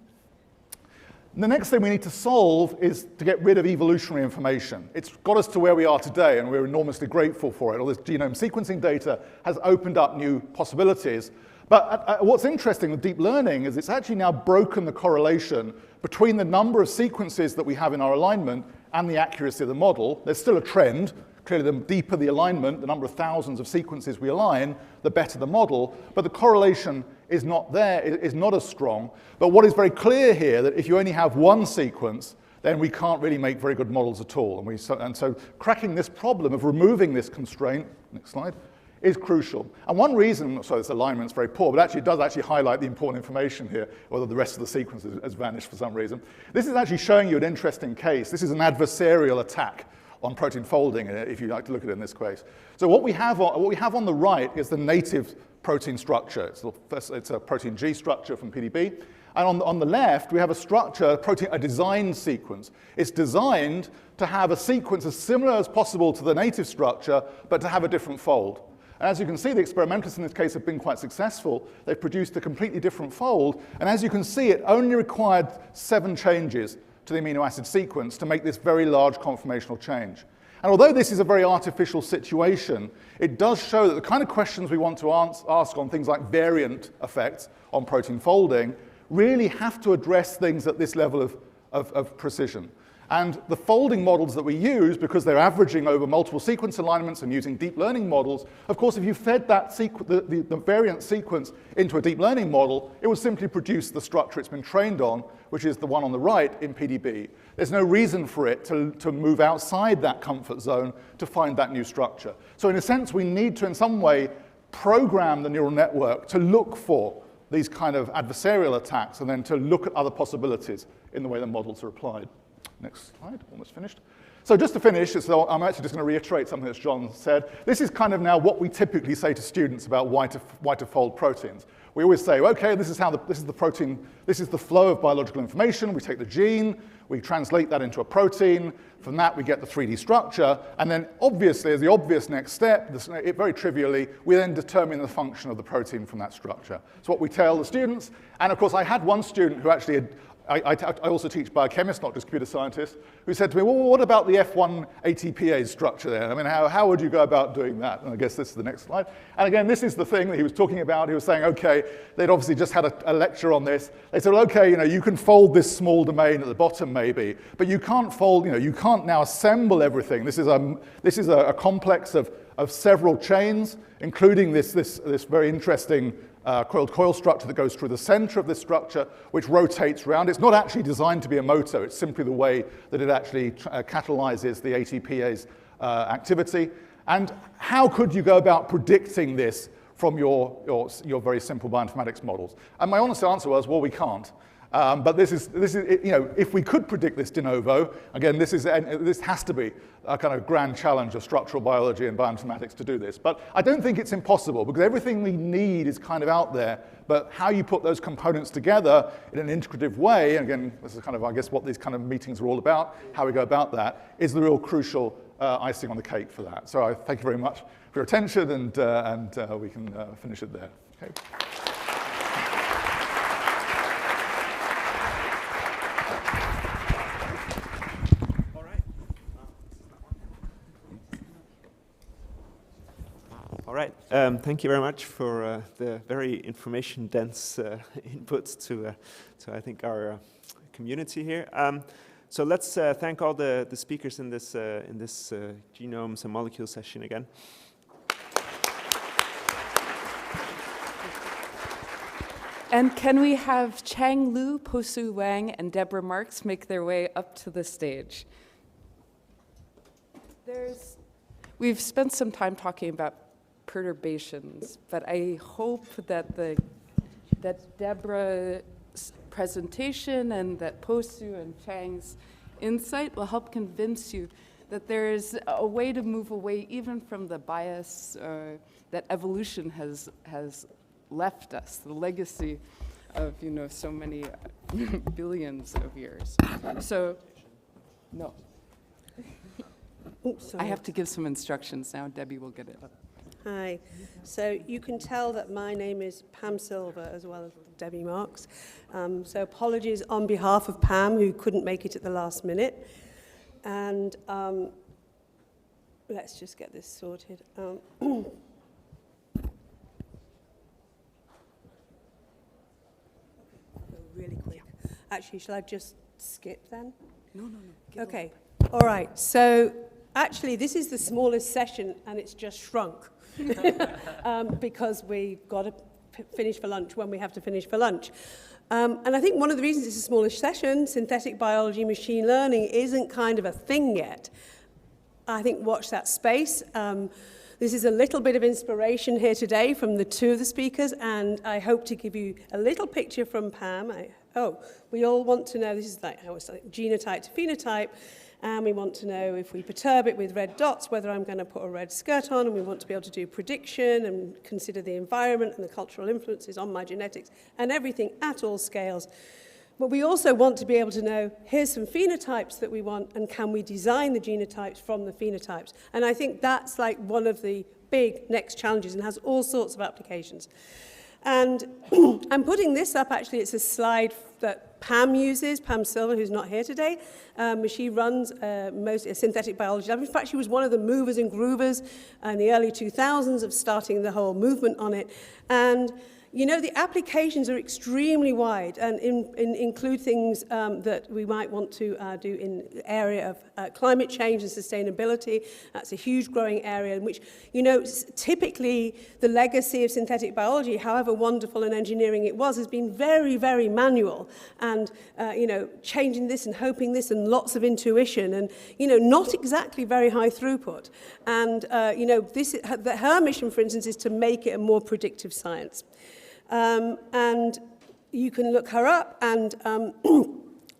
The next thing we need to solve is to get rid of evolutionary information. It's got us to where we are today, and we're enormously grateful for it. All this genome sequencing data has opened up new possibilities. But what's interesting with deep learning is it's actually now broken the correlation between the number of sequences that we have in our alignment and the accuracy of the model. There's still a trend. Clearly, the deeper the alignment, the number of thousands of sequences we align, the better the model. But the correlation is not there, is not as strong. But what is very clear here, that if you only have one sequence, then we can't really make very good models at all. And so cracking this problem of removing this constraint, next slide, is crucial. And one reason, so this alignment's very poor, but actually it does actually highlight the important information here, although the rest of the sequence has vanished for some reason. This is actually showing you an interesting case. This is an adversarial attack on protein folding, if you like to look at it in this case. So what we have on the right is the native protein structure. It's a protein G structure from PDB. And on the left, we have a structure, a designed sequence. It's designed to have a sequence as similar as possible to the native structure, but to have a different fold. And as you can see, the experimentalists in this case have been quite successful. They've produced a completely different fold. And as you can see, it only required 7 changes to the amino acid sequence to make this very large conformational change. And although this is a very artificial situation, it does show that the kind of questions we want to ask on things like variant effects on protein folding really have to address things at this level of precision. And the folding models that we use, because they're averaging over multiple sequence alignments and using deep learning models, of course, if you fed that the variant sequence into a deep learning model, it would simply produce the structure it's been trained on, which is the one on the right in PDB. There's no reason for it to move outside that comfort zone to find that new structure. So in a sense, we need to, in some way, program the neural network to look for these kind of adversarial attacks and then to look at other possibilities in the way the models are applied. Next slide, almost finished. So just to finish, so I'm actually just going to reiterate something that John said. This is kind of now what we typically say to students about why to fold proteins. We always say, okay, this is the protein, this is the flow of biological information. We take the gene, we translate that into a protein. From that, we get the 3D structure. And then obviously, as the obvious next step, very trivially, we then determine the function of the protein from that structure. It's what we tell the students. And of course, I had one student who actually I also teach biochemists, not just computer scientists, who said to me, well, what about the F1 ATPase structure there? I mean, how would you go about doing that? And I guess this is the next slide. And again, this is the thing that he was talking about. He was saying, okay, they'd obviously just had a lecture on this. They said, well, okay, you can fold this small domain at the bottom maybe, but you can't fold, you can't now assemble everything. This is a complex of several chains, including this very interesting coil structure that goes through the center of this structure, which rotates around. It's not actually designed to be a motor. It's simply the way that it actually catalyzes the ATPase activity. And how could you go about predicting this from your very simple bioinformatics models? And my honest answer was, well, we can't. But this is, you know, if we could predict this de novo, again, this has to be a kind of grand challenge of structural biology and bioinformatics to do this. But I don't think it's impossible, because everything we need is kind of out there. But how you put those components together in an integrative way, and again, this is kind of, I guess, what these kind of meetings are all about, how we go about that, is the real crucial icing on the cake for that. So I thank you very much for your attention, and we can finish it there. Okay. All right. Thank you very much for the very information-dense inputs to I think, our community here. So let's thank all the speakers in this genomes and molecules session again. And can we have Chang Lu, Posu Wang, and Deborah Marks make their way up to the stage? We've spent some time talking about perturbations, but I hope that that Deborah's presentation and that Posu and Chang's insight will help convince you that there is a way to move away even from the bias that evolution has left us, the legacy of, you know, so many billions of years. So, no. Oops, I have to give some instructions now. Debbie will get it. Hi. So you can tell that my name is Pam Silver as well as Debbie Marks. So apologies on behalf of Pam, who couldn't make it at the last minute. And let's just get this sorted. Really quick. Actually, shall I just skip then? No. Okay. All right. So actually, this is the smallest session, and it's just shrunk. Because we got to finish for lunch when we have to finish for lunch. And I think one of the reasons it's a smallish session, synthetic biology, machine learning, isn't kind of a thing yet. I think watch that space. This is a little bit of inspiration here today from the two of the speakers, and I hope to give you a little picture from Pam. We all want to know, this is like how it's like genotype to phenotype. And we want to know if we perturb it with red dots, whether I'm going to put a red skirt on, and we want to be able to do prediction and consider the environment and the cultural influences on my genetics and everything at all scales. But we also want to be able to know, here's some phenotypes that we want, and can we design the genotypes from the phenotypes? And I think that's like one of the big next challenges and has all sorts of applications. And I'm putting this up, actually, it's a slide that Pam uses, Pam Silver, who's not here today. She runs most synthetic biology lab. In fact, she was one of the movers and groovers in the early 2000s of starting the whole movement on it. And you know, the applications are extremely wide and include things that we might want to do in the area of climate change and sustainability. That's a huge growing area in which, you know, typically the legacy of synthetic biology, however wonderful and engineering it was, has been very, very manual and, you know, changing this and hoping this and lots of intuition and, you know, not exactly very high throughput. And, you know, her mission, for instance, is to make it a more predictive science. And you can look her up, and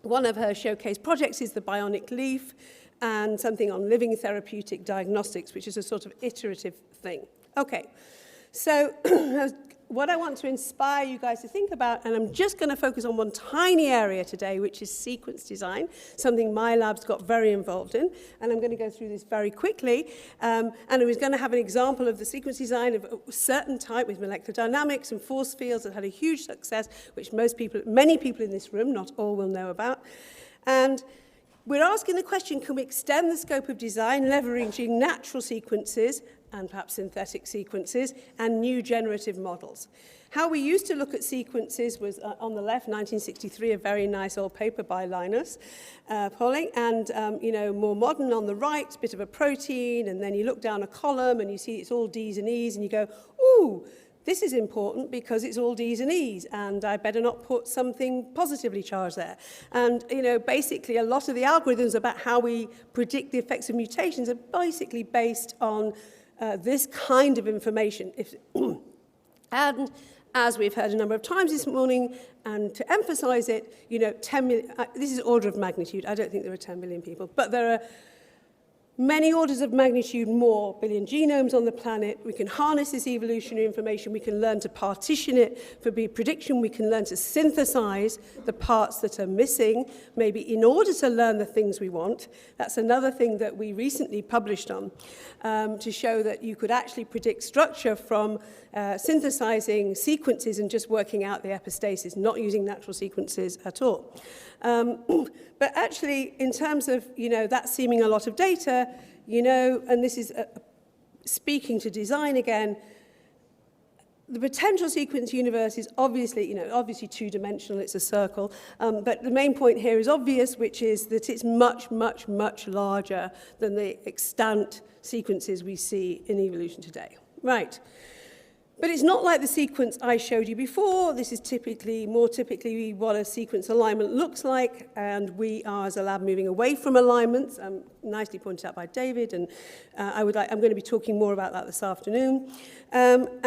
one of her showcase projects is the bionic leaf and something on living therapeutic diagnostics, which is a sort of iterative thing. Okay, so what I want to inspire you guys to think about, and I'm just going to focus on one tiny area today, which is sequence design, something my lab's got very involved in, and I'm going to go through this very quickly. And I was going to have an example of the sequence design of a certain type with molecular dynamics and force fields that had a huge success, which many people in this room, not all, will know about. And we're asking the question, can we extend the scope of design, leveraging natural sequences and perhaps synthetic sequences, and new generative models? How we used to look at sequences was, on the left, 1963, a very nice old paper by Linus Pauling, and, you know, more modern on the right, bit of a protein, and then you look down a column and you see it's all Ds and Es, and you go, ooh, this is important because it's all Ds and Es, and I better not put something positively charged there. And, you know, basically a lot of the algorithms about how we predict the effects of mutations are basically based on this kind of information. And as we've heard a number of times this morning, and to emphasize it, 10 million, this is order of magnitude. I don't think there are 10 billion people, but there are many orders of magnitude more billion genomes on the planet. We can harness this evolutionary information. We can learn to partition it for prediction. We can learn to synthesize the parts that are missing, maybe in order to learn the things we want. That's another thing that we recently published on, to show that you could actually predict structure from synthesizing sequences and just working out the epistasis, not using natural sequences at all. But actually, in terms of, that seeming a lot of data, and this is speaking to design again, the potential sequence universe is obviously, obviously two-dimensional, it's a circle, but the main point here is obvious, which is that it's much, much, much larger than the extant sequences we see in evolution today. Right. But it's not like the sequence I showed you before. This is more typically what a sequence alignment looks like, and we are, as a lab, moving away from alignments, nicely pointed out by David, and I'm going to be talking more about that this afternoon. But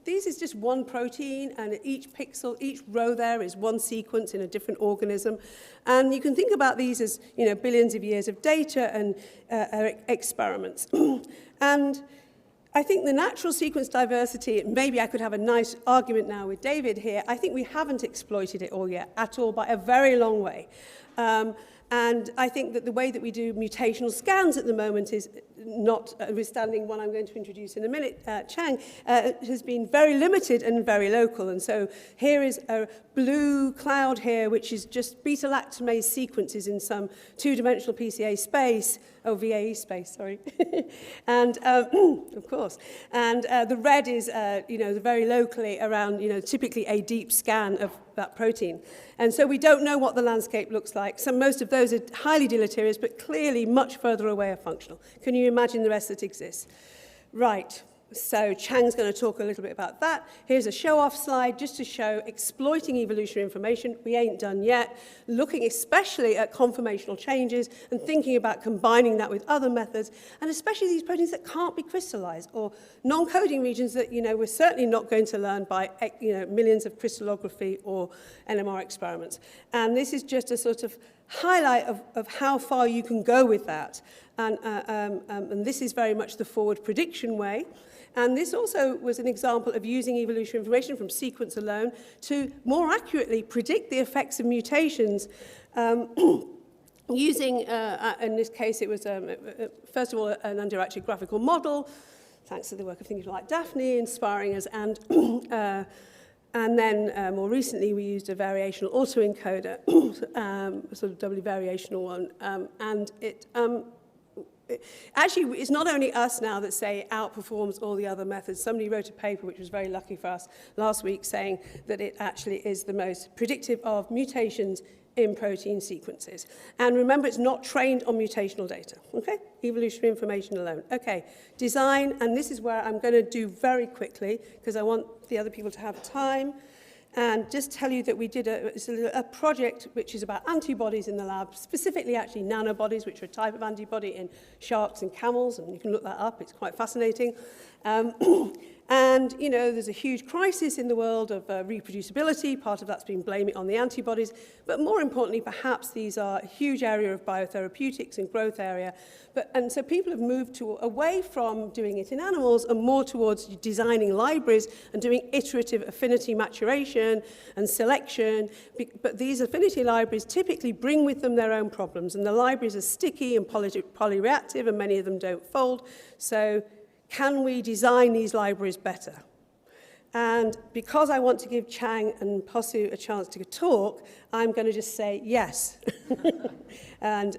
this is just one protein, and each pixel, each row there is one sequence in a different organism. And you can think about these as, billions of years of data and experiments. And I think the natural sequence diversity, maybe I could have a nice argument now with David here, I think we haven't exploited it all yet, at all, by a very long way. And I think that the way that we do mutational scans at the moment is not, notwithstanding one I'm going to introduce in a minute, Chang, has been very limited and very local. And so here is a blue cloud here, which is just beta-lactamase sequences in some two-dimensional PCA space, VAE space, sorry. And, of course. And the red is, very locally around, typically a deep scan of that protein. And so we don't know what the landscape looks like. So most of those are highly deleterious, but clearly much further away are functional. Can you imagine the rest that exists? Right. So Chang's going to talk a little bit about that. Here's a show-off slide just to show exploiting evolutionary information. We ain't done yet. Looking especially at conformational changes and thinking about combining that with other methods, and especially these proteins that can't be crystallized, or non-coding regions that, we're certainly not going to learn by, millions of crystallography or NMR experiments. And this is just a sort of highlight of how far you can go with that. And this is very much the forward prediction way. And this also was an example of using evolutionary information from sequence alone to more accurately predict the effects of mutations using, in this case, it was, first of all, an underactive graphical model, thanks to the work of thinkers like Daphne, inspiring us, and then more recently, we used a variational autoencoder, a sort of doubly variational one, and actually, it's not only us now that say outperforms all the other methods. Somebody wrote a paper, which was very lucky for us last week, saying that it actually is the most predictive of mutations in protein sequences. And remember, it's not trained on mutational data, okay? Evolutionary information alone. Okay, design, and this is where I'm going to do very quickly, because I want the other people to have time. And just tell you that we did a project which is about antibodies in the lab, specifically actually nanobodies, which are a type of antibody in sharks and camels, and you can look that up, it's quite fascinating. And, there's a huge crisis in the world of reproducibility. Part of that's been blaming on the antibodies. But more importantly, perhaps these are a huge area of biotherapeutics and growth area. And so people have moved away from doing it in animals and more towards designing libraries and doing iterative affinity maturation and selection. But these affinity libraries typically bring with them their own problems. And the libraries are sticky and polyreactive, and many of them don't fold. So can we design these libraries better? And because I want to give Chang and Posu a chance to talk, I'm going to just say yes. And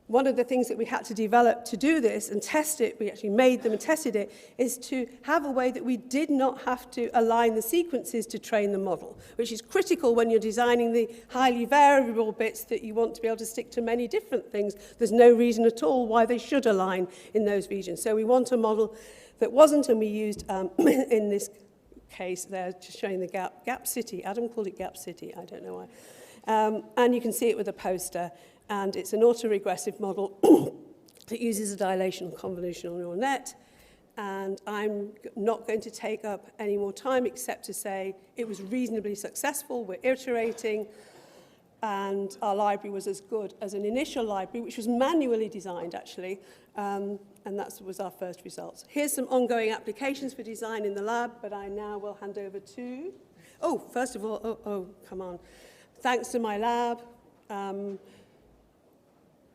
one of the things that we had to develop to do this and test it, we actually made them and tested it, is to have a way that we did not have to align the sequences to train the model, which is critical when you're designing the highly variable bits that you want to be able to stick to many different things. There's no reason at all why they should align in those regions. So we want a model that wasn't, and we used, in this case, they're just showing the gap city. Adam called it gap city, I don't know why. And you can see it with a poster. And it's an autoregressive model that uses a dilation convolutional neural net. And I'm not going to take up any more time except to say it was reasonably successful. We're iterating. And our library was as good as an initial library, which was manually designed, actually. And that was our first results. Here's some ongoing applications for design in the lab, but I now will hand over to... Oh, first of all, come on. Thanks to my lab. I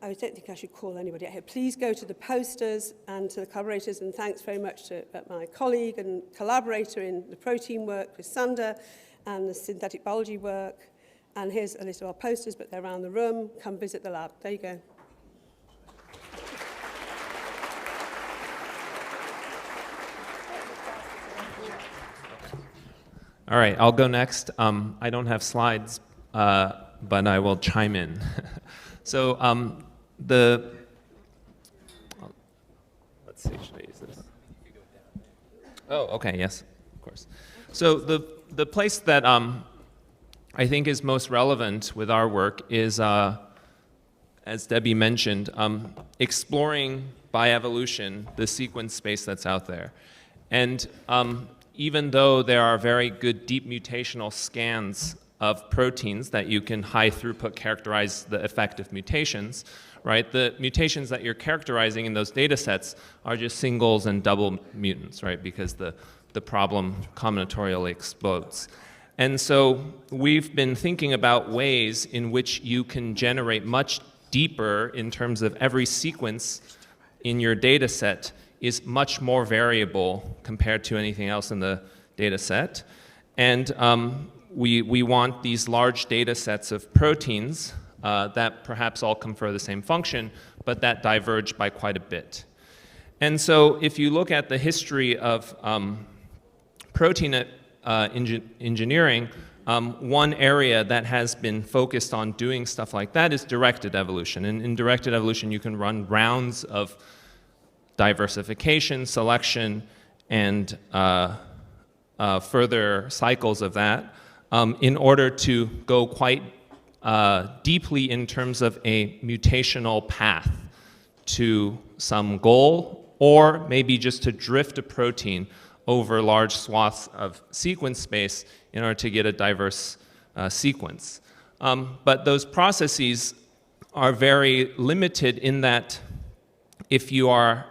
don't think I should call anybody out here. Please go to the posters and to the collaborators, and thanks very much to my colleague and collaborator in the protein work with Sander and the synthetic biology work. And here's a list of our posters, but they're around the room. Come visit the lab. There you go. All right, I'll go next. I don't have slides, but I will chime in. So let's see, should I use this? Oh, okay, yes, of course. So the place that I think is most relevant with our work is, as Debbie mentioned, exploring by evolution the sequence space that's out there. And even though there are very good deep mutational scans of proteins that you can high throughput characterize the effect of mutations, right? The mutations that you're characterizing in those data sets are just singles and double mutants, right? Because the problem combinatorially explodes. And so we've been thinking about ways in which you can generate much deeper in terms of every sequence in your data set is much more variable compared to anything else in the data set. And we want these large data sets of proteins that perhaps all confer the same function, but that diverge by quite a bit. And so if you look at the history of protein engineering, one area that has been focused on doing stuff like that is directed evolution. And in directed evolution, you can run rounds of diversification, selection, and further cycles of that in order to go quite deeply in terms of a mutational path to some goal, or maybe just to drift a protein over large swaths of sequence space in order to get a diverse sequence. But those processes are very limited in that if you are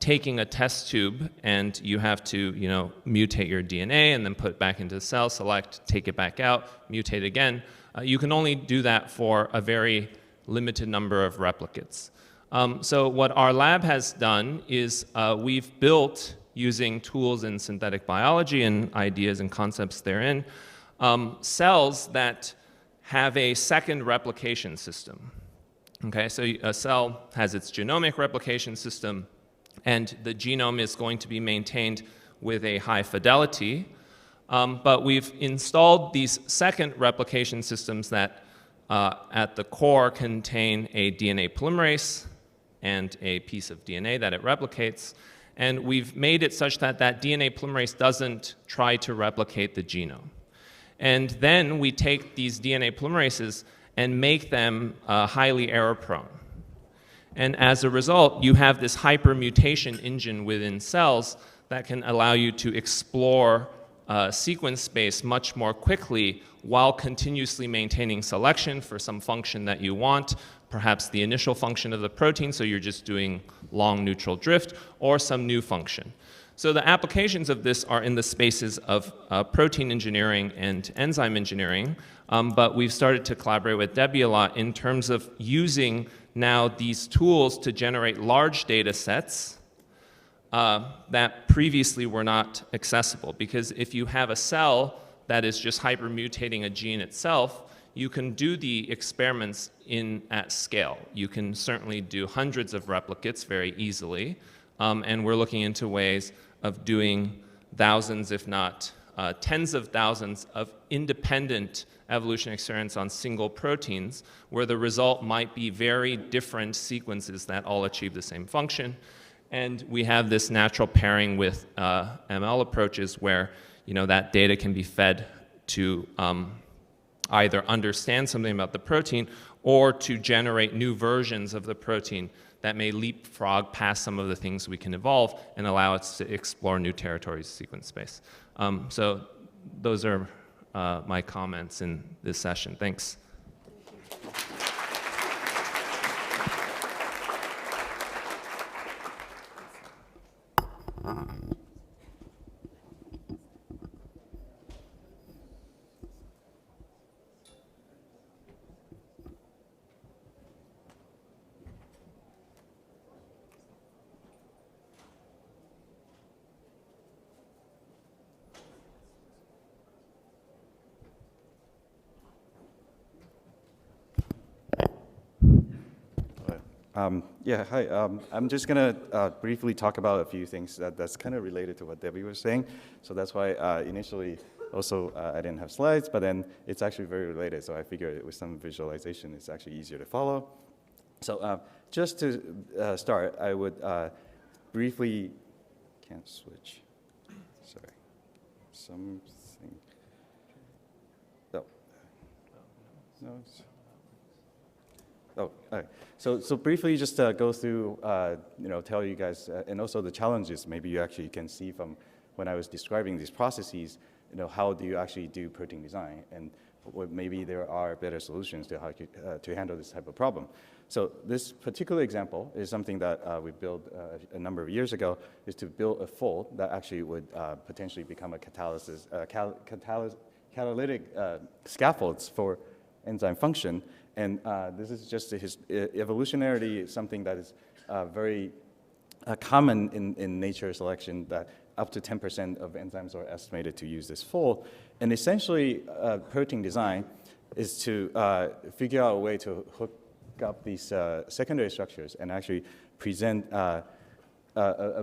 taking a test tube and you have to, mutate your DNA and then put it back into the cell, select, take it back out, mutate again, you can only do that for a very limited number of replicates. So what our lab has done is we've built, using tools in synthetic biology and ideas and concepts therein, cells that have a second replication system. Okay, so a cell has its genomic replication system, and the genome is going to be maintained with a high fidelity. But we've installed these second replication systems that at the core contain a DNA polymerase and a piece of DNA that it replicates. And we've made it such that that DNA polymerase doesn't try to replicate the genome. And then we take these DNA polymerases and make them highly error-prone. And as a result, you have this hypermutation engine within cells that can allow you to explore sequence space much more quickly while continuously maintaining selection for some function that you want, perhaps the initial function of the protein, so you're just doing long neutral drift, or some new function. So the applications of this are in the spaces of protein engineering and enzyme engineering, but we've started to collaborate with Debbie a lot in terms of using now these tools to generate large data sets that previously were not accessible. Because if you have a cell that is just hypermutating a gene itself, you can do the experiments at scale. You can certainly do hundreds of replicates very easily, and we're looking into ways of doing thousands, if not tens of thousands of independent evolution experiments on single proteins, where the result might be very different sequences that all achieve the same function. And we have this natural pairing with ML approaches where that data can be fed to either understand something about the protein or to generate new versions of the protein that may leapfrog past some of the things we can evolve and allow us to explore new territories of sequence space. So those are my comments in this session. Thanks. Yeah, hi. I'm just going to briefly talk about a few things that's kind of related to what Debbie was saying. So that's why initially also I didn't have slides, but then it's actually very related. So I figured with some visualization, it's actually easier to follow. So just to start, I would briefly, can't switch, sorry, something, oh, no, it's, oh, all right. So briefly just go through, tell you guys, and also the challenges maybe you actually can see from when I was describing these processes, how do you actually do protein design, and maybe there are better solutions to how to handle this type of problem. So this particular example is something that we built a number of years ago, is to build a fold that actually would potentially become a catalytic scaffolds for enzyme function. And this is just evolutionarily something that is very common in nature selection, that up to 10% of enzymes are estimated to use this fold. And essentially, protein design is to figure out a way to hook up these secondary structures and actually present a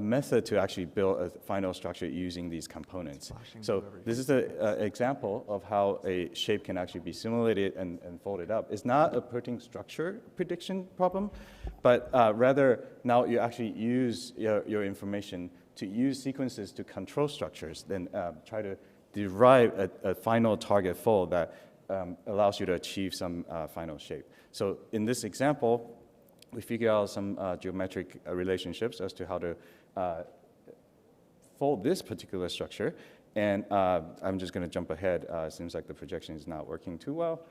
method to actually build a final structure using these components. So this is an example of how a shape can actually be simulated and folded up. It's not a protein structure prediction problem, but rather now you actually use your information to use sequences to control structures, then try to derive a final target fold that allows you to achieve some final shape. So in this example, we figure out some geometric relationships as to how to fold this particular structure. And I'm just going to jump ahead. It seems like the projection is not working too well.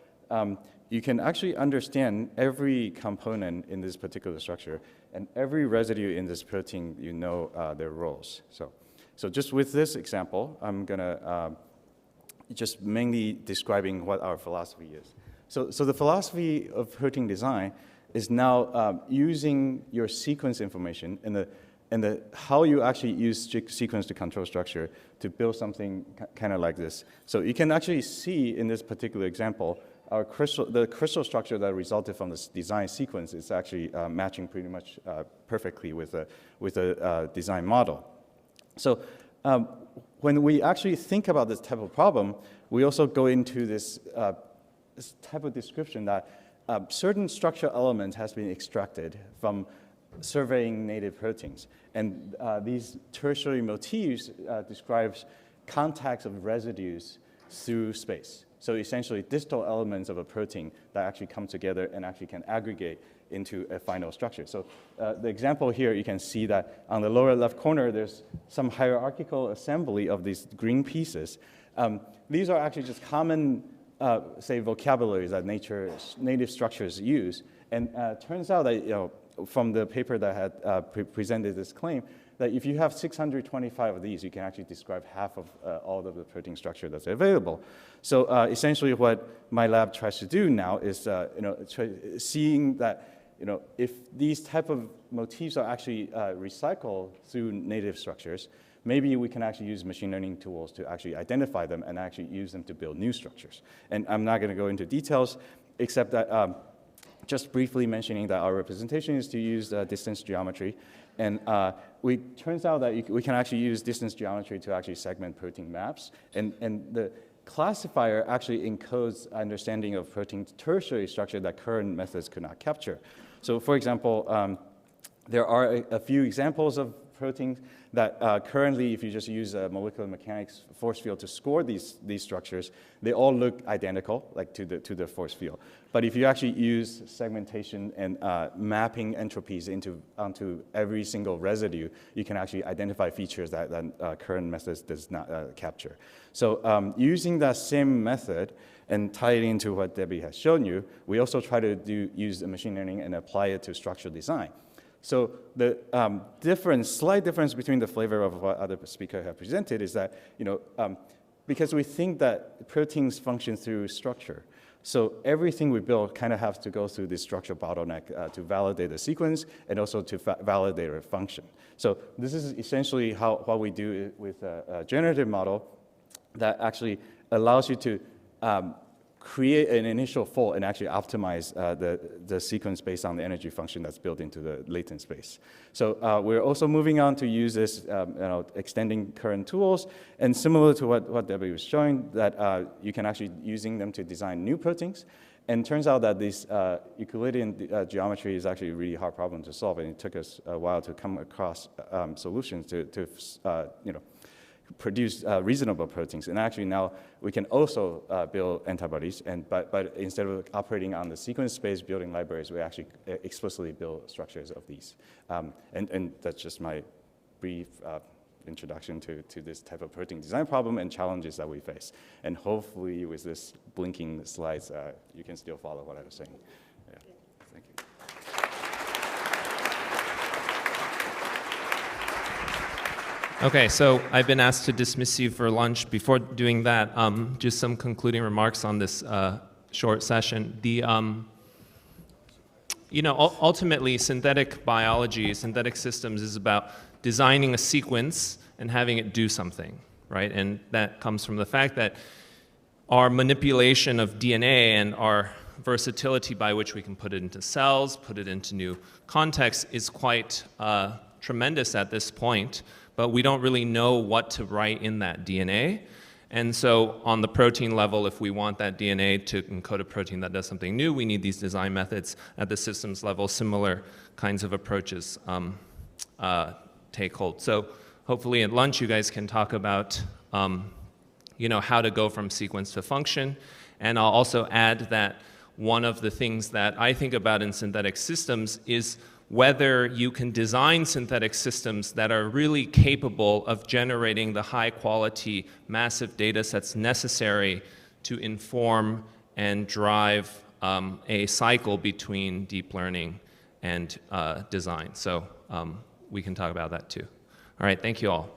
You can actually understand every component in this particular structure, and every residue in this protein, their roles. So just with this example, I'm going to just mainly describing what our philosophy is. So the philosophy of protein design is now using your sequence information and how you actually use sequence to control structure to build something kind of like this. So you can actually see in this particular example, the crystal structure that resulted from this design sequence is actually matching pretty much perfectly with a design model. So when we actually think about this type of problem, we also go into this type of description that certain structural elements has been extracted from surveying native proteins. And these tertiary motifs describes contacts of residues through space. So essentially distal elements of a protein that actually come together and actually can aggregate into a final structure. So the example here, you can see that on the lower left corner, there's some hierarchical assembly of these green pieces. These are actually just common say vocabularies that native structures use, and turns out that from the paper that had presented this claim, that if you have 625 of these, you can actually describe half of all of the protein structure that's available. So essentially, what my lab tries to do now is seeing that if these type of motifs are actually recycled through native structures, maybe we can actually use machine learning tools to actually identify them and actually use them to build new structures. And I'm not going to go into details, except that just briefly mentioning that our representation is to use distance geometry. And turns out that we can actually use distance geometry to actually segment protein maps. And the classifier actually encodes understanding of protein tertiary structure that current methods could not capture. So for example, there are a few examples of proteins that currently, if you just use a molecular mechanics force field to score these structures, they all look identical, like to the force field. But if you actually use segmentation and mapping entropies onto every single residue, you can actually identify features that current methods does not capture. So using that same method and tie it into what Debbie has shown you, we also try to use machine learning and apply it to structural design. So the slight difference between the flavor of what other speakers have presented is that, because we think that proteins function through structure, so everything we build kind of has to go through this structural bottleneck to validate the sequence and also to validate a function. So this is essentially what we do with a generative model that actually allows you to create an initial fold and actually optimize the sequence based on the energy function that's built into the latent space. So we're also moving on to use this, extending current tools, and similar to what Debbie was showing, that you can actually using them to design new proteins. And it turns out that this Euclidean geometry is actually a really hard problem to solve, and it took us a while to come across solutions to produce reasonable proteins. And actually now we can also build antibodies, but instead of operating on the sequence space building libraries, we actually explicitly build structures of these. And that's just my brief introduction to this type of protein design problem and challenges that we face. And hopefully with this blinking slides, you can still follow what I was saying. Yeah. Thank you. Okay, so I've been asked to dismiss you for lunch. Before doing that, just some concluding remarks on this short session. Ultimately, synthetic biology, synthetic systems is about designing a sequence and having it do something, right? And that comes from the fact that our manipulation of DNA and our versatility by which we can put it into cells, put it into new contexts is quite tremendous at this point. But we don't really know what to write in that DNA. And so on the protein level, if we want that DNA to encode a protein that does something new, we need these design methods. At the systems level, similar kinds of approaches take hold. So hopefully at lunch, you guys can talk about how to go from sequence to function. And I'll also add that one of the things that I think about in synthetic systems is whether you can design synthetic systems that are really capable of generating the high quality, massive data sets necessary to inform and drive a cycle between deep learning and design. So we can talk about that too. All right, thank you all.